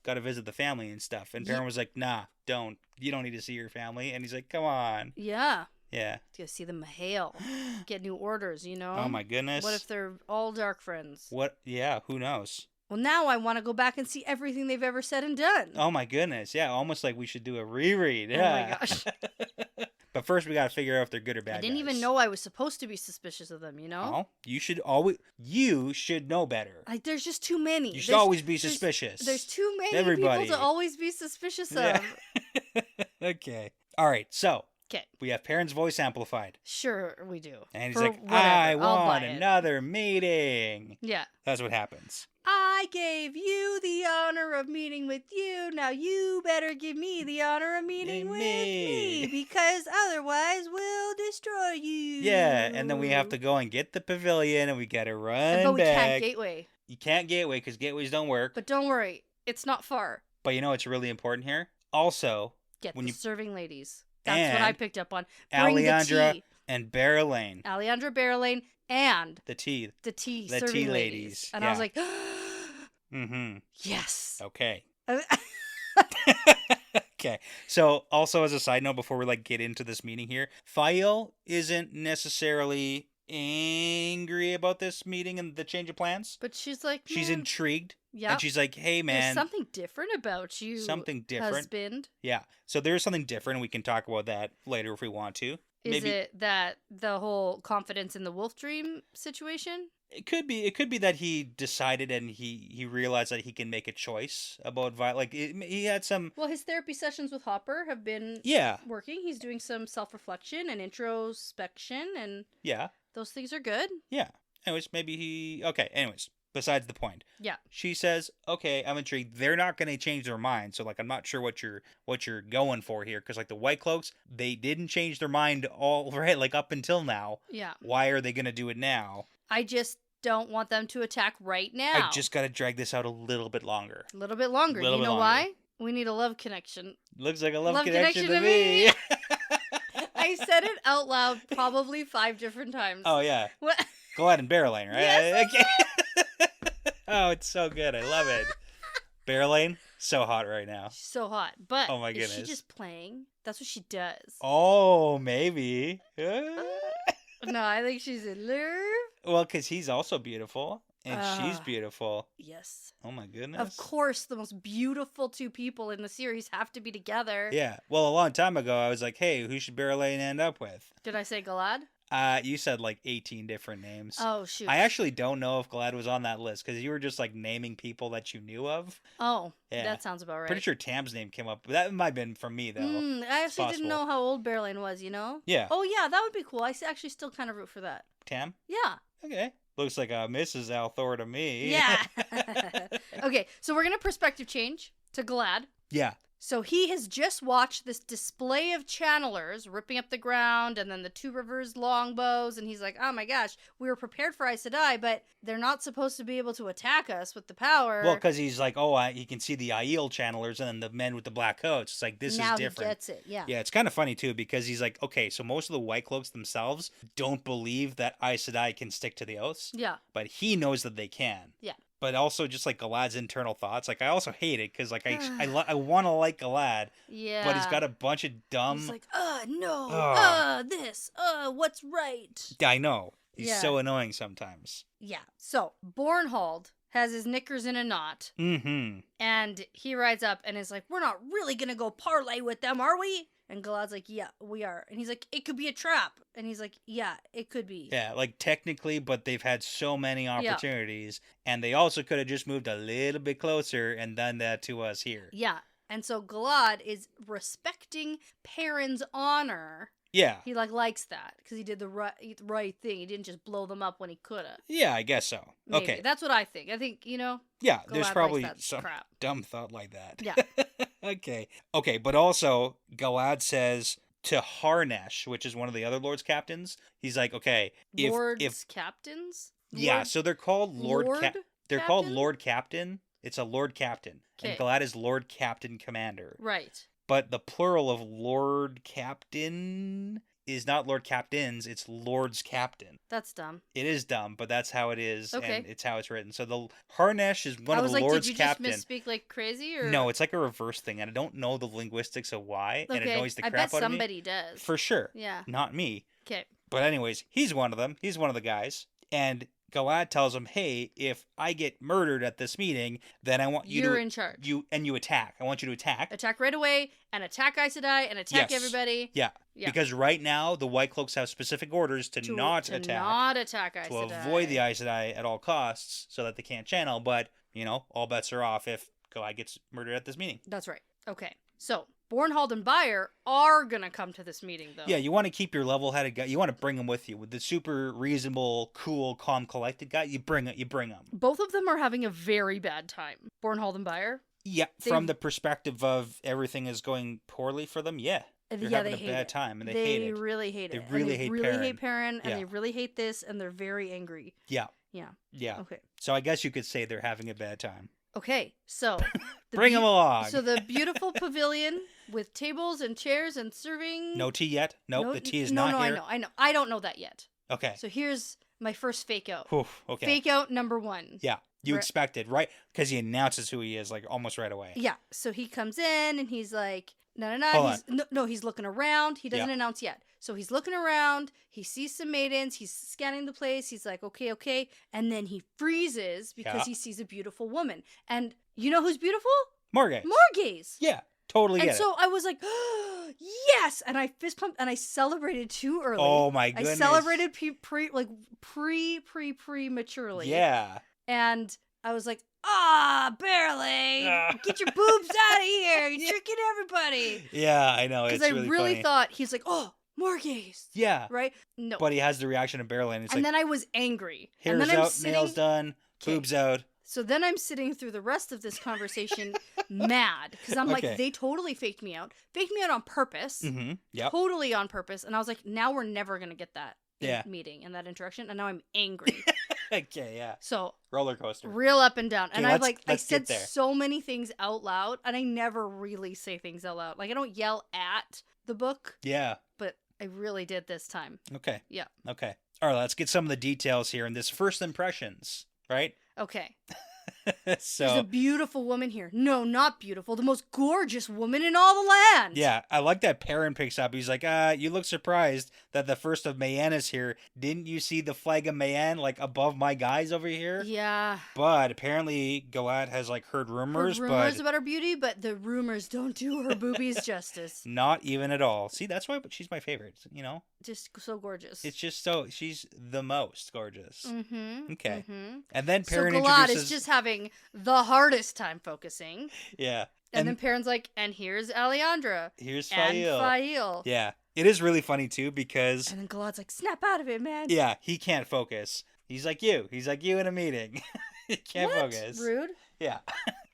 got to visit the family and stuff. And Perrin was like, nah, don't. You don't need to see your family. And he's like, come on. Yeah. Yeah. To see them hail. Get new orders, Oh, my goodness. What if they're all dark friends? What? Yeah, who knows? Well, now I want to go back and see everything they've ever said and done. Oh, my goodness. Yeah, almost like we should do a reread. Yeah. Oh, my gosh. But first, we got to figure out if they're good or bad I didn't even know I was supposed to be suspicious of them, Oh, you should know better. There's just too many. You should always be suspicious. There's too many Everybody. people to always be suspicious of. Yeah. Okay. All right, so. Okay. We have Perrin's voice amplified. Sure, we do. And he's like, I want another meeting. Yeah. That's what happens. I gave you the honor of meeting with you. Now you better give me the honor of meeting with me. Because otherwise we'll destroy you. Yeah, and then we have to go and get the pavilion and we gotta run But we back. can't gateway. You can't gateway because gateways don't work. But don't worry. It's not far. But it's really important here? Also, Get when the you... serving ladies. That's what I picked up on. Bring Alejandra the tea. and Barrelane. Alejandra Barrelane and the tea serving ladies. And I was like, mm-hmm. Yes. Okay. Okay. So, also as a side note, before we get into this meeting here, Fael isn't necessarily angry about this meeting and the change of plans. But she's like, she's intrigued. Yeah. And she's like, hey, man. There's something different about you. Something different. Husband. Yeah. So there's something different, and we can talk about that later if we want to. Is it that the whole confidence in the wolf dream situation? It could be. It could be that he decided and he realized that he can make a choice about he had some... Well, his therapy sessions with Hopper have been working. He's doing some self-reflection and introspection, and those things are good. Yeah. Anyways, maybe he... Okay, anyways. Besides the point. Yeah. She says, okay, I'm intrigued. They're not going to change their mind. So, I'm not sure what you're going for here. Because, the White Cloaks, they didn't change their mind all right, up until now. Yeah. Why are they going to do it now? I just don't want them to attack right now. I just got to drag this out a little bit longer. A little bit longer. You know why? We need a love connection. Looks like a love connection to me. I said it out loud probably 5 different times. Oh, yeah. What? Glad and Barrelane, right? Yes. Okay. Oh, it's so good. I love it. Barrelane, so hot right now. She's so hot. But oh my goodness. Is she just playing? That's what she does. Oh, maybe. No, I think she's in love. Well, because he's also beautiful. And she's beautiful. Yes. Oh my goodness. Of course, the most beautiful 2 people in the series have to be together. Yeah. Well, a long time ago, I was like, hey, who should Barrelane end up with? Did I say Galad? You said 18 different names. Oh, shoot. I actually don't know if Galad was on that list because you were just naming people that you knew of. Oh, yeah. That sounds about right. Pretty sure Tam's name came up. That might have been from me, though. I actually didn't know how old Barrelane was, Yeah. Oh, yeah, that would be cool. I actually still kind of root for that. Tam? Yeah. Okay. Looks like a Mrs. Althor to me. Yeah. Okay, so we're going to perspective change to Galad. Yeah. So he has just watched this display of channelers ripping up the ground and then the 2 rivers longbows, and he's like, oh my gosh, we were prepared for Aes Sedai, but they're not supposed to be able to attack us with the power. Well, because he's like, he can see the Aiel channelers and then the men with the black coats. It's like, this now is different. He gets it, yeah. Yeah, it's kind of funny, too, because he's like, okay, so most of the White Cloaks themselves don't believe that Aes Sedai can stick to the oaths. Yeah. But he knows that they can. Yeah. But also just Galad's internal thoughts. I also hate it because I want to like Galad. Yeah. But he's got a bunch of dumb. He's like, no, this, what's right? I know. He's so annoying sometimes. Yeah. So Bornhold has his knickers in a knot. Mm-hmm. And he rides up and is like, we're not really going to go parley with them, are we? And Galad's like, yeah, we are. And he's like, it could be a trap. And he's like, yeah, it could be. Yeah, like technically, but they've had so many opportunities. And they also could have just moved a little bit closer and done that to us here. Yeah. And so Galad is respecting Perrin's honor. Yeah. He likes that because he did the right thing. He didn't just blow them up when he could have. Yeah, I guess so. Maybe. Okay. That's what I think. I think, Yeah, Galad there's probably likes that some crap. dumb thought like that. Yeah. Okay, but also Galad says to Harnesh, which is one of the other Lord's captains, he's like, okay, Lord's captains? Yeah, so they're called they're called Captain? Lord Captain. It's a Lord Captain. Okay. And Galad is Lord Captain Commander. Right. But the plural of Lord Captain is not Lord Captains, it's Lord's Captain. That's dumb. It is dumb, but that's how it is, Okay. and it's how it's written. So the Harnesh is one I of was the like, Lord's did you Captain. just misspeak like crazy? Or No, it's like a reverse thing, and I don't know the linguistics of why, and it annoys the I crap bet out of me. somebody does. For sure. Yeah. Not me. Okay. But anyways, he's one of them. He's one of the guys. And Galad tells him, hey, if I get murdered at this meeting, then I want you You're to... in charge. You attack. I want you to attack. Attack right away, and attack Aes Sedai, and attack Yes. everybody. Yeah. Because right now, the White Cloaks have specific orders to not attack. Not attack Aes to Sedai. avoid the Aes Sedai at all costs so that they can't channel. But, all bets are off if Galad gets murdered at this meeting. That's right. Okay. So, Bornhald and Bayer are going to come to this meeting, though. Yeah, you want to keep your level-headed guy. You want to bring them with you. With the super reasonable, cool, calm, collected guy, you bring them. Both of them are having a very bad time. Bornhald and Bayer. Yeah, from the perspective of everything is going poorly for them, yeah. They're having a bad time, and they hate it. They really hate it. They really hate Perrin, and they really hate this, and they're very angry. Yeah. Yeah. Yeah. Okay. So I guess you could say they're having a bad time. Okay, so... Bring them along! So the beautiful pavilion with tables and chairs and serving... No tea yet? Nope, the tea is not here. I know. I don't know that yet. Okay. So here's my first fake out. Okay. Fake out number 1. Yeah. You expected, right? Because he announces who he is, like, almost right away. Yeah. So he comes in, and he's like... He's looking around. He doesn't announce yet. So he's looking around. He sees some maidens. He's scanning the place. He's like, okay. And then he freezes because he sees a beautiful woman. And you know who's beautiful? Margaret. Margaze. Yeah, totally. And so I was like, oh, yes! And I fist pumped and I celebrated too early. Oh my goodness! I celebrated prematurely. Yeah. And I was like, barely! Get your boobs out of here! You're tricking everybody! Yeah, I know. Because I really funny. thought, he's like, oh, Margaze! Yeah. Right? No. But he has the reaction of Barrel, and it's and like... then I was angry. Hair's and then out, nails done, boobs out. So then I'm sitting through the rest of this conversation mad. Because I'm like, they totally faked me out. Faked me out on purpose. Mm-hmm. Yep. Totally on purpose. And I was like, now we're never going to get that meeting and that interaction. And now I'm angry. Okay, yeah. So roller coaster, real up and down. And I said there. so many things out loud, and I never really say things out loud. Like I don't yell at the book. Yeah. But I really did this time. Okay. Yeah. Okay. All right. Let's get some of the details here in this first impressions. Right. Okay. So there's a beautiful woman here. No, not beautiful. The most gorgeous woman in all the land. Yeah, I like that Perrin picks up. He's like, you look surprised that the first of Mayenne is here. Didn't you see the flag of Mayenne like above my guys over here? Yeah. But apparently Galad has like heard rumors about her beauty, but the rumors don't do her boobies justice. Not even at all. See, that's why she's my favorite, Just so gorgeous. It's just she's the most gorgeous. Mm-hmm. Okay. Mm-hmm. And then Perrin so Galad introduces... is just having the hardest time focusing. Yeah. And then Perrin's like, and here's Alejandra. Here's Fael. And Fael. Yeah. It is really funny, too, because... And then Galad's like, snap out of it, man. Yeah, he can't focus. He's like you. He's like you in a meeting. He can't focus. Rude. Yeah.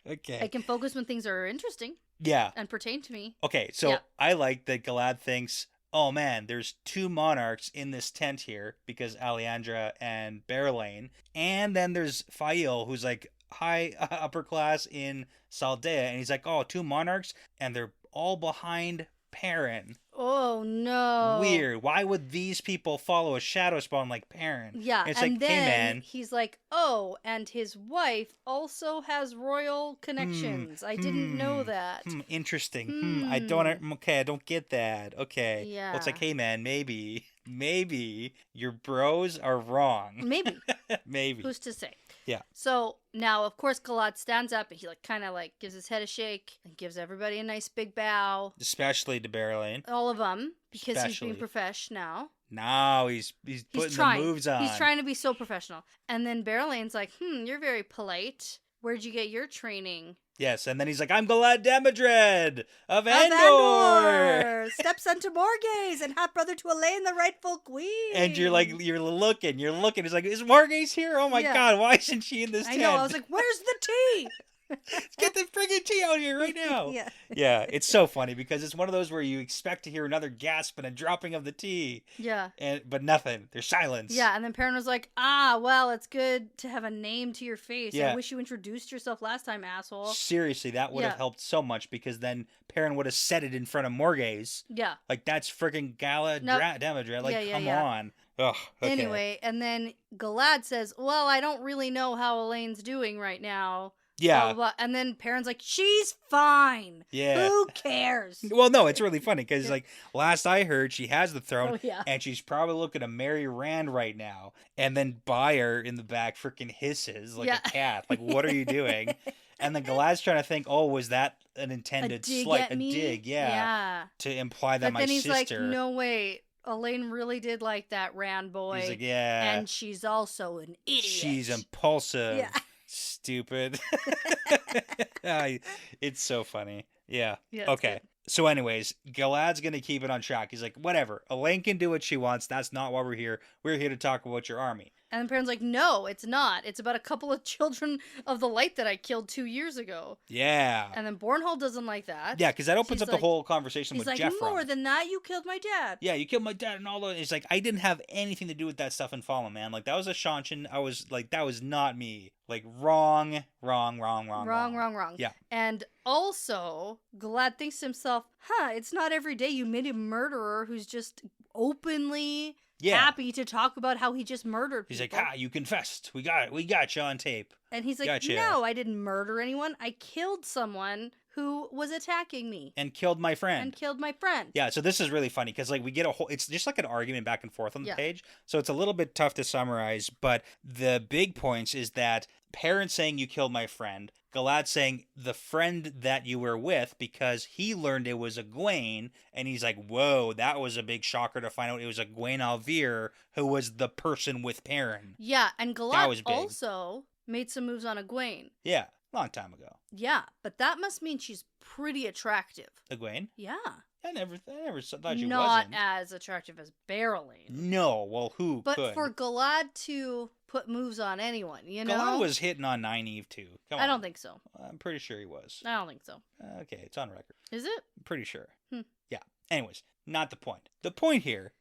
Okay. I can focus when things are interesting. Yeah. And pertain to me. Okay, so I like that Galad thinks, oh man, there's 2 monarchs in this tent here because Alejandra and Berelain. And then there's Fael, who's like high upper class in Saldea. And he's like, 2 monarchs, and they're all behind Perrin. Oh no. Weird. Why would these people follow a shadow spawn like Perrin? Yeah, it's and like, then hey man. He's like, and his wife also has royal connections. I didn't know that. Interesting. I don't get that. Okay. Yeah. Well, it's like, hey man, maybe your bros are wrong. Maybe. Maybe. Who's to say? Yeah. So now, of course, Galad stands up and he kind of gives his head a shake and gives everybody a nice big bow. Especially to Berlin. All of them, because he's being professional. No, he's putting the moves on. He's trying to be so professional. And then Berlin's like, you're very polite. Where'd you get your training? Yes, and then he's like, I'm Galad Damodred of Andor! Stepson to Morghese and half-brother to Elaine, the rightful queen! And you're looking. He's like, is Morghese here? Oh my god, why isn't she in this tent? I know, I was like, where's the tea? Let's get the friggin' tea out here right now. Yeah, it's so funny because it's one of those where you expect to hear another gasp and a dropping of the tea. Yeah. But nothing. There's silence. Yeah, and then Perrin was like, well, it's good to have a name to your face. Yeah. I wish you introduced yourself last time, asshole. Seriously, that would have helped so much because then Perrin would have said it in front of Morghese. Yeah. That's friggin' Galad Damodred. Come on. Ugh, okay. Anyway, and then Galad says, well, I don't really know how Elaine's doing right now. Yeah. Blah, blah, blah. And then Perrin's like, she's fine. Yeah. Who cares? Well, no, it's really funny because, last I heard, she has the throne, and she's probably looking to marry Rand right now. And then Bayer in the back freaking hisses like a cat. Like, what are you doing? And then Galad's trying to think, was that an intended dig? Yeah. To imply that but my then he's sister. like, no, wait. Elaine really did like that Rand boy. He's like, yeah. And she's also an idiot. She's impulsive. Yeah. Stupid. It's so funny. Yeah. Okay. Good. So anyways, Galad's going to keep it on track. He's like, whatever. Elaine can do what she wants. That's not why we're here. We're here to talk about your army. And then Perrin's like, no, it's not. It's about a couple of children of the light that I killed 2 years ago. Yeah. And then Bornhold doesn't like that. Yeah, because that opens up the whole conversation with Geof. He's like, more than that, you killed my dad. Yeah, you killed my dad and all that. He's like, I didn't have anything to do with that stuff in Fallen, man. Like, that was a Shanshan. I was like, that was not me. Like, wrong. Yeah. And also, Galad thinks to himself, it's not every day you meet a murderer who's just openly happy to talk about how he just murdered people. He's like, you confessed. We got you on tape. And he's like, no, I didn't murder anyone. I killed someone who was attacking me. And killed my friend. Yeah, so this is really funny because we get it's just like an argument back and forth on the page. So it's a little bit tough to summarize, but the big points is that Perrin saying you killed my friend, Galad saying the friend that you were with because he learned it was Egwene, and he's like, whoa, that was a big shocker to find out it was Egwene Alvir who was the person with Perrin. Yeah, and Galad also made some moves on Egwene. Yeah, long time ago. Yeah, but that must mean she's pretty attractive. Egwene? Yeah. I never thought she wasn't. Not as attractive as Berylene. No, well, who could? But for Galad to put moves on anyone, you know? Galad was hitting on Nynaeve, too. I don't think so. I'm pretty sure he was. I don't think so. Okay, it's on record. Is it? I'm pretty sure. Yeah. Anyways, not the point. The point here,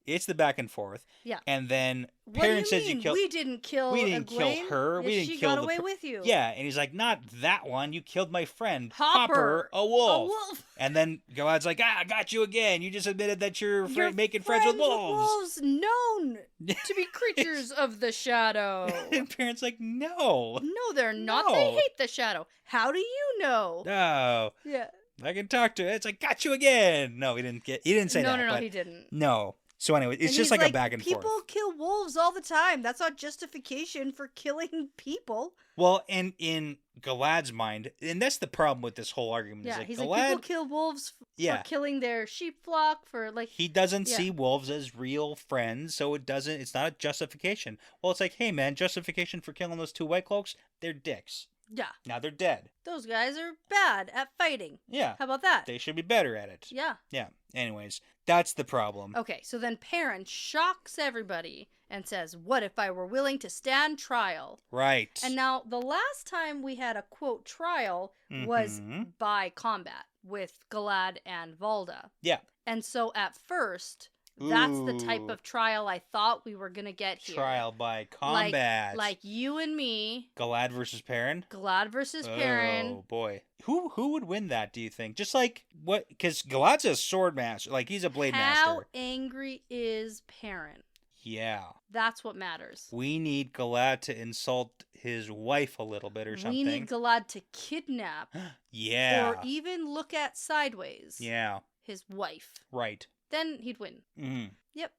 it's the back and forth. Yeah. And then Perrin says you killed... We didn't kill her. We didn't kill she got away with you. Yeah, and he's like, not that one. You killed my friend. Hopper, a wolf. And then Galad's like, I got you again. You just admitted that you're making friends with wolves. Wolves known to be creatures of the shadow. And Perrin's like, no. No, they're not. No. They hate the shadow. How do you know? No. Yeah. I can talk to it. It's like, got you again. No, he didn't say that. No, he didn't. No. So anyway, it's just like a back and forth. People kill wolves all the time. That's not justification for killing people. Well, and in Galad's mind, and that's the problem with this whole argument. Yeah, is he's Galad, like, people kill wolves for killing their sheep flock, for like... He doesn't see wolves as real friends, so it's not a justification. Well, it's like, hey man, justification for killing those 2 white cloaks? They're dicks. Yeah. Now they're dead. Those guys are bad at fighting. Yeah. How about that? They should be better at it. Yeah. Yeah. Anyways, that's the problem. Okay, so then Perrin shocks everybody and says, what if I were willing to stand trial? Right. And now, the last time we had a, quote, trial was by combat with Galad and Valda. Yeah. And so at first... That's the type of trial I thought we were going to get here. Trial by combat. Like you and me. Galad versus Perrin? Galad versus Perrin. Oh, boy. Who would win that, do you think? Just like, what? Because Galad's a sword master. Like, he's a blade master. How angry is Perrin? Yeah. That's what matters. We need Galad to insult his wife a little bit or something. We need Galad to kidnap. Yeah. Or even look at sideways. Yeah. His wife. Right. Then he'd win. Mm-hmm. Yep.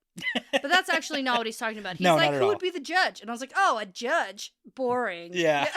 But that's actually not what he's talking about. He's No, like, not at who all. would be the judge? And I was like, oh, a judge. Boring. Yeah.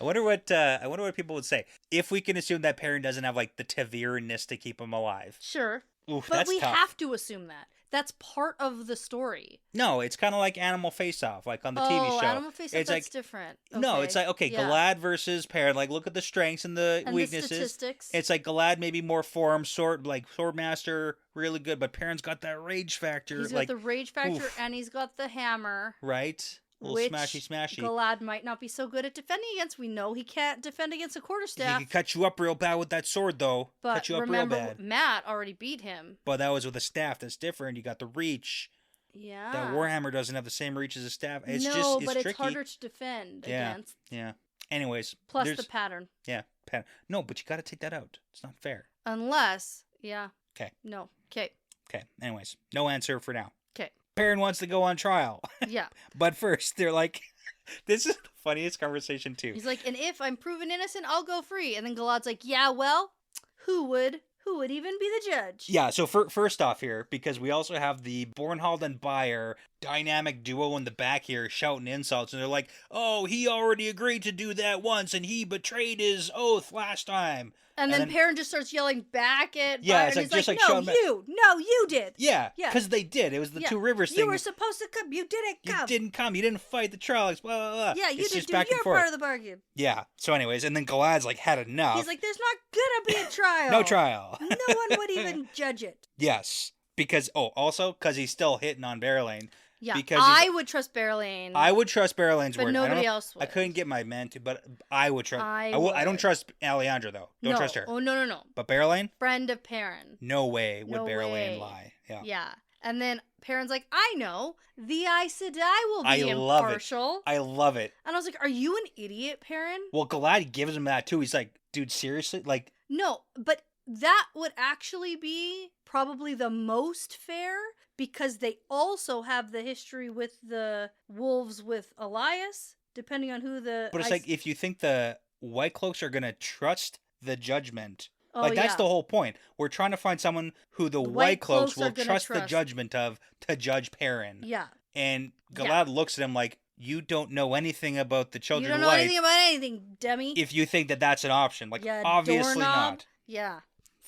I wonder what people would say if we can assume that Perrin doesn't have like the Taviran-ness to keep him alive. Sure. Oof, But that's we tough. have to assume that. That's part of the story. No, it's kind of like Animal Face-Off, like on the TV show. Animal Face-Off, it's that's like, different. No, Okay. it's like, okay, Yeah. Galad versus Perrin. Like, look at the strengths and the And weaknesses. the statistics. It's like Galad maybe more swordmaster, really good, but Perrin's got that rage factor. He's like, got the rage factor oof. and he's got the hammer. Right? A little Which smashy. Galad might not be so good at defending against. We know he can't defend against a He quarterstaff. could cut you up real bad with that sword, though. But cut you up remember, real bad. Matt already beat him. But that was with a staff. That's different. You got the reach. Yeah. That Warhammer doesn't have the same reach as a staff. It's no, it's but tricky. it's harder to defend Yeah. against. Yeah. Anyways. Plus there's- the pattern. Yeah. No, but you got to take that out. It's not fair. Unless, yeah. 'Kay. No. Okay. Okay. Anyways, no answer for now. 'Kay. Perrin wants to go on trial. Yeah. But first, they're like, this is the funniest conversation, too. He's like, and if I'm proven innocent, I'll go free. And then Galad's like, yeah, well, who would even be the judge? Yeah, so first off here, because we also have the Bornhald and Bayer dynamic duo in the back here shouting insults, and they're like, oh, he already agreed to do that once, and he betrayed his oath last time. And then Perrin just starts yelling back at Yeah, Bayer, it's and like- he's just like, like no, shouting back. no, you did. Yeah, Yeah. because they did. It was the Yeah. Two Rivers thing. You were supposed to come. You didn't come. You didn't come. You didn't fight the Trollocs. Blah, blah, blah. Yeah, you It's didn't just do back and your forth. part of the bargain. Yeah. So anyways, and then Galad's like had enough. He's like, there's not gonna be a trial. No trial. No one would even judge it. Yes. Because, because he's still hitting on Barrelane. Yeah, Because I would trust Barrelane. I would trust Barrelane's But word. nobody else I would. couldn't get my man to, but I would trust. I I don't would. trust Alejandra, though. Don't No. trust her. Oh, no. But Barrelane? Friend of Perrin. No way would No Barrelane way. lie. Yeah. Yeah. And then Perrin's like, I know. The Aes Sedai will be I love it. impartial. I love it. And I was like, are you an idiot, Perrin? Well, Galad gives him that, too. He's like, dude, seriously? Like, No, but that would actually be probably the most fair because they also have the history with the wolves with Elias, depending on who the... but it's like, if you think the White Cloaks are going to trust the judgment... Oh, Like, that's yeah. the whole point. We're trying to find someone who the The White Cloaks are will gonna trust the trust. judgment of to judge Perrin. Yeah. And Yeah. Galad looks at him like, you don't know anything about the You Children don't of know Light anything about anything, dummy. if you think that that's an option. Like, Yeah, obviously doorknob. not. Yeah.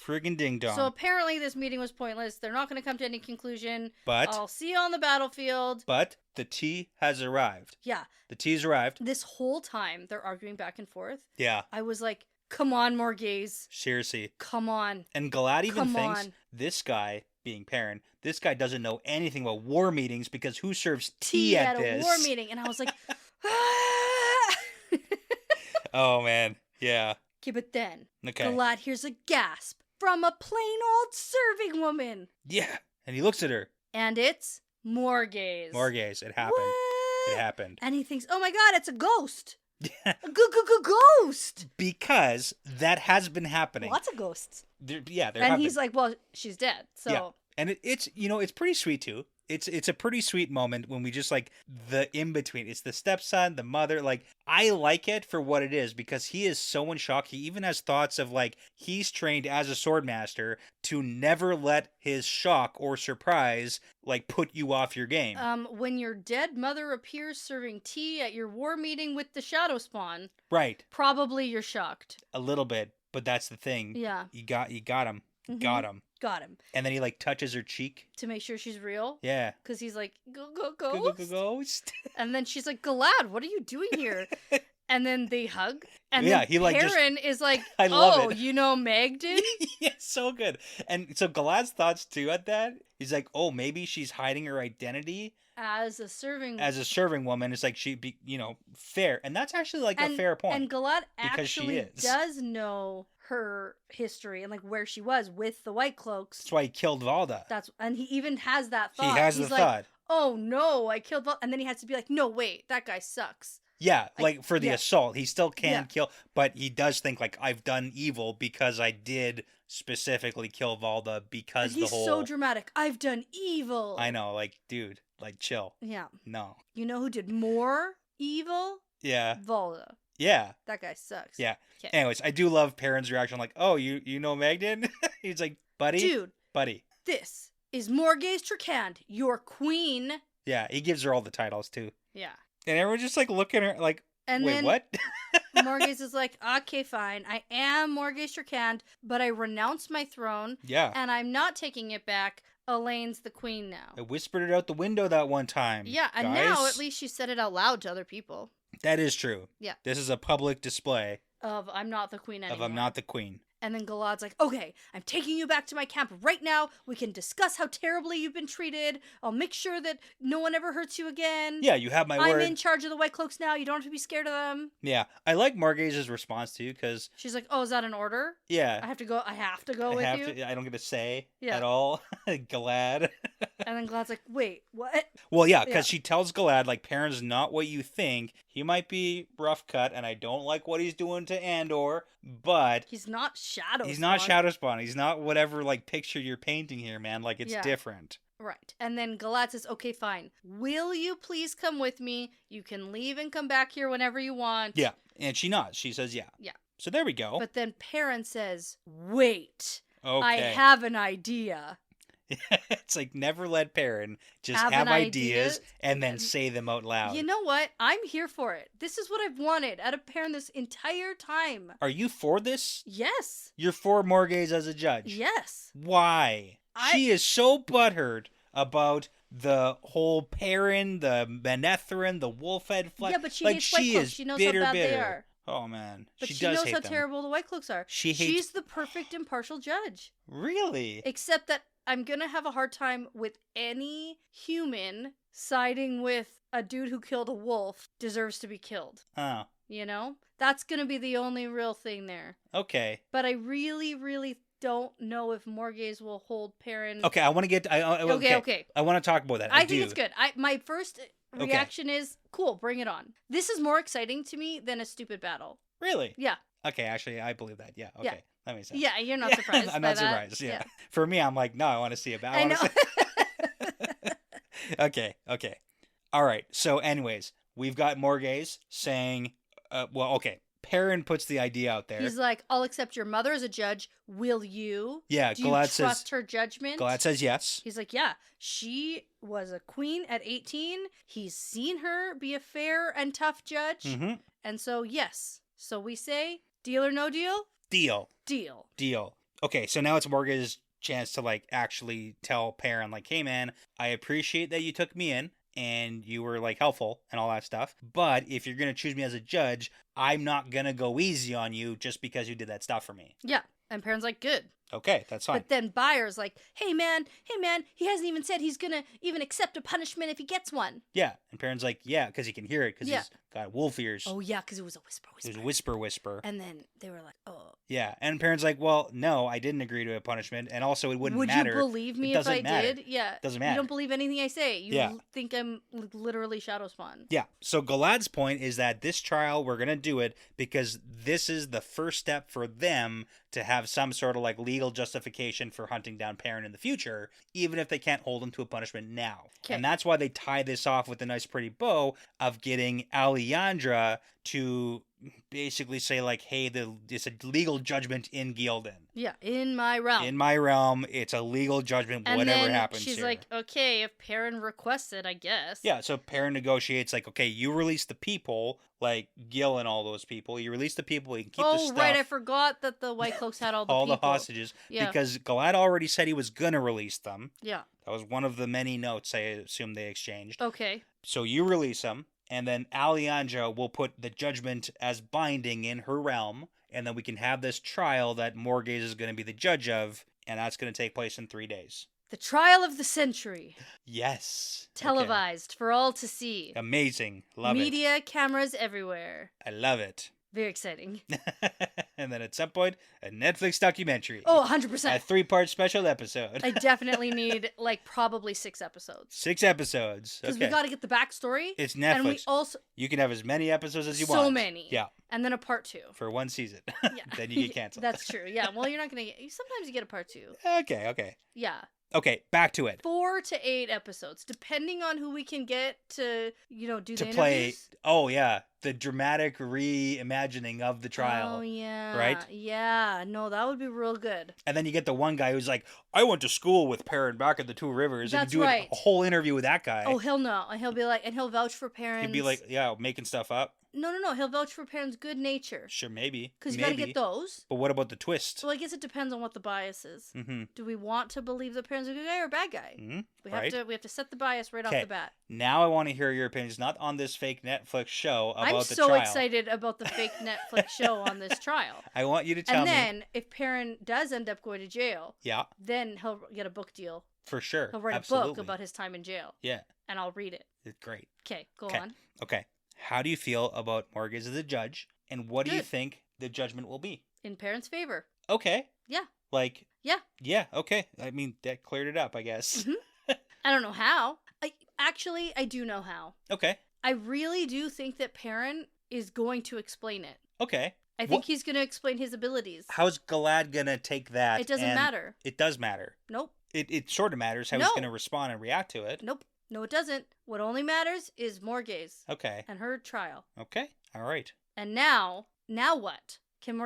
Friggin' ding dong. So apparently this meeting was pointless. They're not going to come to any conclusion. but I'll see you on the battlefield. the tea has arrived. Yeah. The tea's arrived. This whole time they're arguing back and forth. Yeah, I was like, come on, Morgaze. seriously. Come on. And Galad even Come thinks on. this guy, being Perrin, this guy doesn't know anything about war meetings because who serves tea, Tea at at this? a war meeting. And I was like, ah! Oh man, yeah. Okay, but then Okay. Galad hears a gasp from a plain old serving woman. Yeah, and he looks at her. And it's Morgaze. Morgaze, it happened. What? It happened. And he thinks, oh my god, it's a ghost. Yeah. A ghost. Because that has been happening. Lots of ghosts. There And have he's been. like, well, she's dead. So Yeah. And it's it's pretty sweet too. It's a pretty sweet moment when we just like the in between. It's the stepson, the mother. Like, I like it for what it is because he is so in shock. He even has thoughts of like he's trained as a swordmaster to never let his shock or surprise like put you off your game. when your dead mother appears serving tea at your war meeting with the Shadow Spawn, Right. probably you're shocked. A little bit, but that's the thing. Yeah. You got him. Mhm. Got him. Got him. And then he like touches her cheek. To make sure she's real. Yeah. Because he's like, Go, ghost. ghost. And then she's like, Galad, what are you doing here? And then they hug. And Yeah, then he, like, just- Perrin is like, I love oh, it. you know Magden? Yeah, so good. And so Galad's thoughts too at that. He's like, oh, maybe she's hiding her identity As a serving as a serving woman. It's like she'd be, fair. And that's actually like a fair point. And Galad because she actually is. does know her history and like where she was with the White Cloaks. That's why he killed Valda. And he even has that He thought. has He's the like, thought. oh no, I killed Valda. And then he has to be like, no, wait, that guy sucks. Yeah, like for the yeah. assault. He still can Yeah. kill, but he does think like I've done evil because I did specifically kill Valda because And he's the whole so dramatic. I've done evil. I know, like, dude, like chill. Yeah. No. You know who did more evil? Yeah. Valda. Yeah. That guy sucks. Yeah. 'Kay. Anyways, I do love Perrin's reaction. Like, oh, you know Magden? He's like, buddy, Dude, buddy. this is Morgaze Tricand, your queen. Yeah, he gives her all the titles, too. Yeah. And everyone's just, like, looking at her, like, And wait, then what? Morgaze is like, okay, fine. I am Morgaze Tricand, but I renounced my throne. Yeah. And I'm not taking it back. Elaine's the queen now. I whispered it out the window that one time. Yeah, and guys. now at least she said it out loud to other people. That is true. Yeah. This is a public display Of I'm not the queen anymore. of I'm not the queen. And then Galad's like, okay, I'm taking you back to my camp right now. We can discuss how terribly you've been treated. I'll make sure that no one ever hurts you again. Yeah, you have my I'm word. in charge of the White Cloaks now. You don't have to be scared of them. Yeah, I like Morgaze's response too, because She's like, oh, is that an order? yeah, I have to go with you? I don't get a say Yeah. at all. Galad. And then Galad's like, wait, what? Well, yeah, because Yeah. she tells Galad, like, Perrin's not what you think. He might be rough cut, and I don't like what he's doing to Andor, but He's not Shadow he's not Spawn. Shadow Spawn. He's not whatever, like, picture you're painting here, man. Like, it's Yeah. different. Right. And then Galad says, okay, fine. Will you please come with me? You can leave and come back here whenever you want. Yeah, and she nods. She says, yeah. Yeah. So there we go. But then Perrin says, wait, Okay. I have an idea. It's like, never let Perrin just Have have an ideas idea and then and- say them out loud. You know what? I'm here for it. This is what I've wanted out of Perrin this entire time. Are you for this? Yes. You're for Morgaze as a judge? Yes. Why? She is so butthurt about the whole Perrin, the Manetheren, the Wolfhead flag. Yeah, but she like, hates White she Cloaks. is She knows bitter, how bad bitter. they are. Oh, man. But she she does knows hate how them. terrible the White Cloaks are. She hates... She's the perfect impartial judge. Really? Except that I'm going to have a hard time with any human siding with a dude who killed a wolf deserves to be killed. Oh, You know? That's going to be the only real thing there. okay. But I really, really don't know if Morgaze will hold Perrin. Okay, I want to get... Okay. I want to talk about that. I think it's good. My first reaction is, cool, bring it on. This is more exciting to me than a stupid battle. Really? Yeah. Okay, actually, I believe that. Yeah, okay. Yeah. That makes sense. Yeah, you're not surprised I'm by not that. surprised, yeah. For me, I'm like, no, I want to see it. I know. Okay. All right. So, anyways, we've got Morgaze saying, Perrin puts the idea out there. He's like, I'll accept your mother as a judge. Will you? Yeah, Do Galad you says... trust her judgment? Galad says yes. He's like, yeah, she was a queen at 18. He's seen her be a fair and tough judge. Mm-hmm. And so, yes. So we say, deal or no deal? Deal. Deal. Okay, so now it's Morgaze's chance to, like, actually tell Perrin, like, hey, man, I appreciate that you took me in and you were, like, helpful and all that stuff. But if you're going to choose me as a judge, I'm not going to go easy on you just because you did that stuff for me. Yeah. And Perrin's like, good. Okay, that's fine. But then Byer's like, hey man, he hasn't even said he's gonna even accept a punishment if he gets one. Yeah, and Perrin's like, yeah, because he can hear it, because Yeah. he's got wolf ears. Oh yeah, because it was a whisper. It was a whisper. And then they were like, oh. Yeah, and Perrin's like, well, no, I didn't agree to a punishment, and also it wouldn't matter. Would you believe me It if I doesn't matter. did? Yeah. Doesn't matter. You don't believe anything I say. You Yeah. think I'm literally Shadow Spawn. Yeah, so Galad's point is that this trial, we're going to do it because this is the first step for them to have some sort of, like, legal justification for hunting down Perrin in the future, even if they can't hold him to a punishment now. Okay. And that's why they tie this off with a nice pretty bow of getting Alejandra to basically say, like, hey, it's a legal judgment in Gildan. Yeah, in my realm. In my realm, it's a legal judgment, and whatever then happens she's here. like, okay, if Perrin requests it, I guess. Yeah, so Perrin negotiates, like, okay, you release the people, like Gil and all those people. You release the people, you can keep the stuff. Right, I forgot that the White Cloaks had all the people. The hostages. Yeah. Because Galad already said he was going to release them. Yeah. That was one of the many notes I assume they exchanged. Okay. So you release them, and then Alejandra will put the judgment as binding in her realm, and then we can have this trial that Morgaze is going to be the judge of, and that's going to take place in 3 days. The trial of the century. Yes. Televised for all to see. Amazing. Love it. Media, cameras everywhere. I love it. Very exciting. And then at some point, a Netflix documentary. Oh, A 100%. 3-part special episode. I definitely need, like, probably 6 episodes. 6 episodes. Because Okay. we got to get the backstory. It's Netflix. And we also... You can have as many episodes as you So want. many. Yeah. And then a part 2. For one season. Yeah. Then you get canceled. That's true. Yeah. Well, you're not going to get... Sometimes you get a part 2. Okay. Yeah. Okay, back to it. 4 to 8 episodes, depending on who we can get to, do the To play... interviews. Oh, yeah. the dramatic reimagining of the trial. Oh, yeah. Right? Yeah. No, that would be real good. And then you get the one guy who's like, I went to school with Perrin back at the Two Rivers. That's and you do right. a whole interview with that guy. Oh, he'll know. And he'll be like, and he'll vouch for parents. He'd be like, yeah, making stuff up. No. He'll vouch for parents' good nature. Sure, maybe. Because you got to get those. But what about the twist? So I guess it depends on what the bias is. Mm-hmm. Do we want to believe the parents are a good guy or a bad guy? Mm-hmm. We have to set the bias right off the bat. Now I want to hear your opinions, not on this fake Netflix show about I'm the trial. so excited about the fake Netflix show on this trial. I want you to tell me. And then, if Perrin does end up going to jail, yeah, then he'll get a book deal. For sure. He'll write a book about his time in jail. Yeah. And I'll read it. It's great. Okay, go on. Okay. How do you feel about Mortgage as a judge, and what do you think the judgment will be? In Perrin's favor. Okay. Yeah. Like. Yeah. Yeah, okay. I mean, that cleared it up, I guess. Mm-hmm. I don't know how. I do know how. Okay. I really do think that Perrin is going to explain it. Okay. I think he's going to explain his abilities. How's Galad going to take that? It doesn't matter. It does matter. Nope. It sort of matters how he's going to respond and react to it. Nope. No, it doesn't. What only matters is Morgase. Okay. And her trial. Okay. All right. And now what? Can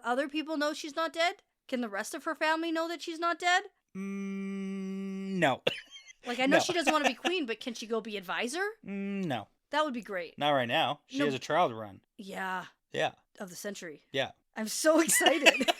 other people know she's not dead? Can the rest of her family know that she's not dead? No. Like, I know she doesn't want to be queen, but can she go be advisor? No. That would be great. Not right now. She has a trial to run. Yeah. Yeah. Of the century. Yeah. I'm so excited.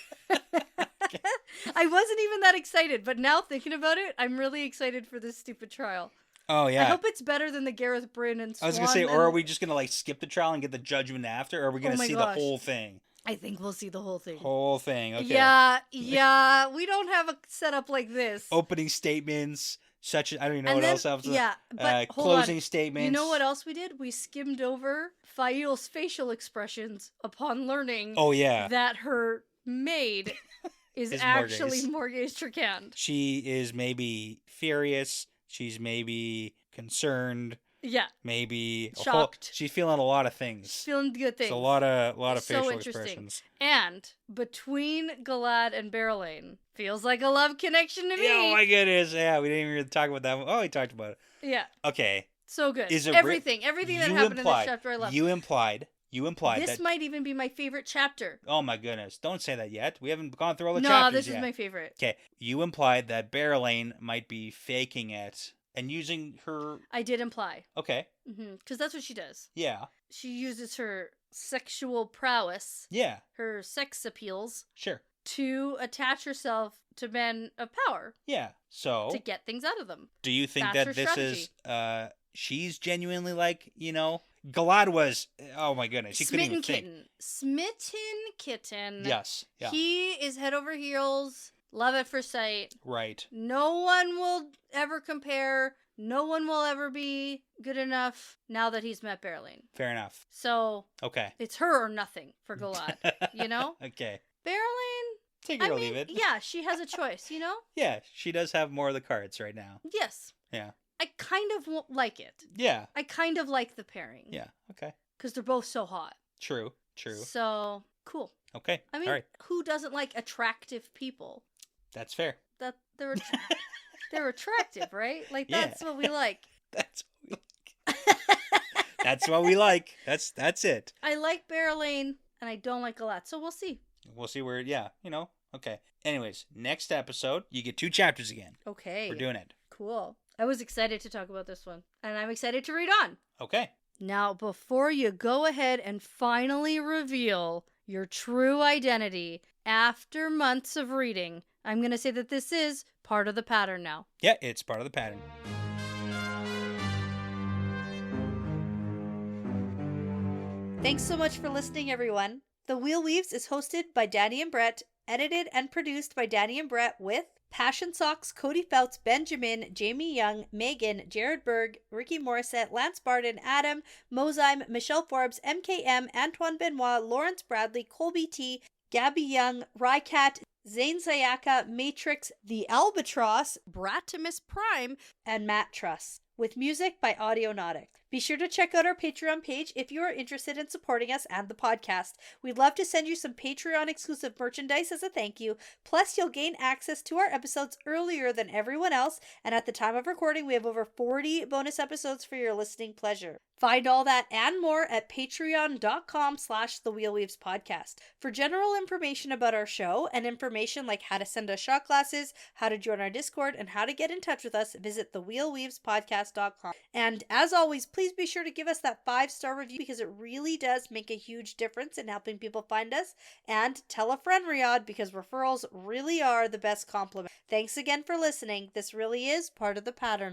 I wasn't even that excited, but now thinking about it, I'm really excited for this stupid trial. Oh, yeah. I hope it's better than the Gareth Bryn and Swan. I was going to say, or are we just going to, like, skip the trial and get the judgment after, or are we going to see the whole thing? I think we'll see the whole thing. Whole thing, okay. Yeah. We don't have a setup like this. Opening statements, I don't even know what else happens. Yeah, but closing statements. You know what else we did? We skimmed over Fail's facial expressions upon learning that her maid is actually Morgase Tricand. She is maybe furious. She's maybe concerned. Yeah. Maybe shocked. She's feeling a lot of things. She's feeling good things. It's a lot of facial expressions. And between Galad and Berylane, feels like a love connection to me. Oh my goodness. Yeah, we didn't even really talk about that one. Oh, we talked about it. Yeah. Okay. So good. Everything that happened in this chapter I loved. You implied this might even be my favorite chapter. Oh my goodness. Don't say that yet. We haven't gone through all the chapters yet. No, this is my favorite. Okay. You implied that Berylane might be faking it and using her... I did imply. Okay. Because that's what she does. Yeah. She uses her sexual prowess. Yeah. Her sex appeals. Sure. To attach herself to men of power. Yeah. So... to get things out of them. Do you think that this strategy. Is... she's genuinely like, Galad was... Oh my goodness. She couldn't even think. Smitten kitten. Yes. Yeah. He is head over heels... love at first sight. Right. No one will ever compare. No one will ever be good enough now that he's met Berylane. Fair enough. So, okay. It's her or nothing for Galad, Okay. Berylane, take it or leave it. Yeah, she has a choice, Yeah, she does have more of the cards right now. Yes. Yeah. I kind of like it. Yeah. I kind of like the pairing. Yeah, okay. Because they're both so hot. True. So, cool. Okay. I mean, who doesn't like attractive people? That's fair. That they're attractive, right? Like that's what we like. That's what we like. That's what we like. That's it. I like Berylane and I don't like Galad. So we'll see. We'll see where Okay. Anyways, next episode, you get 2 chapters again. Okay. We're doing it. Cool. I was excited to talk about this one. And I'm excited to read on. Okay. Now, before you go ahead and finally reveal your true identity after months of reading, I'm going to say that this is part of the pattern now. Yeah, it's part of the pattern. Thanks so much for listening, everyone. The Wheel Weaves is hosted by Dani and Brett, edited and produced by Dani and Brett with Passion Socks, Cody Feltz, Benjamin, Jamie Young, Megan, Jared Berg, Ricky Morissette, Lance Barden, Adam, Mozyme, Michelle Forbes, MKM, Antoine Benoit, Lawrence Bradley, Colby T, Gabby Young, Rycat, Zane Sayaka, Matrix, The Albatross, Bratimus Prime, and Matt Truss, with music by Audionautic. Be sure to check out our Patreon page if you are interested in supporting us and the podcast. We'd love to send you some Patreon exclusive merchandise as a thank you. Plus, you'll gain access to our episodes earlier than everyone else, and at the time of recording, we have over 40 bonus episodes for your listening pleasure. Find all that and more at patreon.com/thewheelweavespodcast. For general information about our show and information like how to send us shot glasses, how to join our Discord, and how to get in touch with us, visit thewheelweavespodcast.com. And as always, please be sure to give us that 5-star review because it really does make a huge difference in helping people find us. And tell a friend, Riyadh, because referrals really are the best compliment. Thanks again for listening. This really is part of the pattern.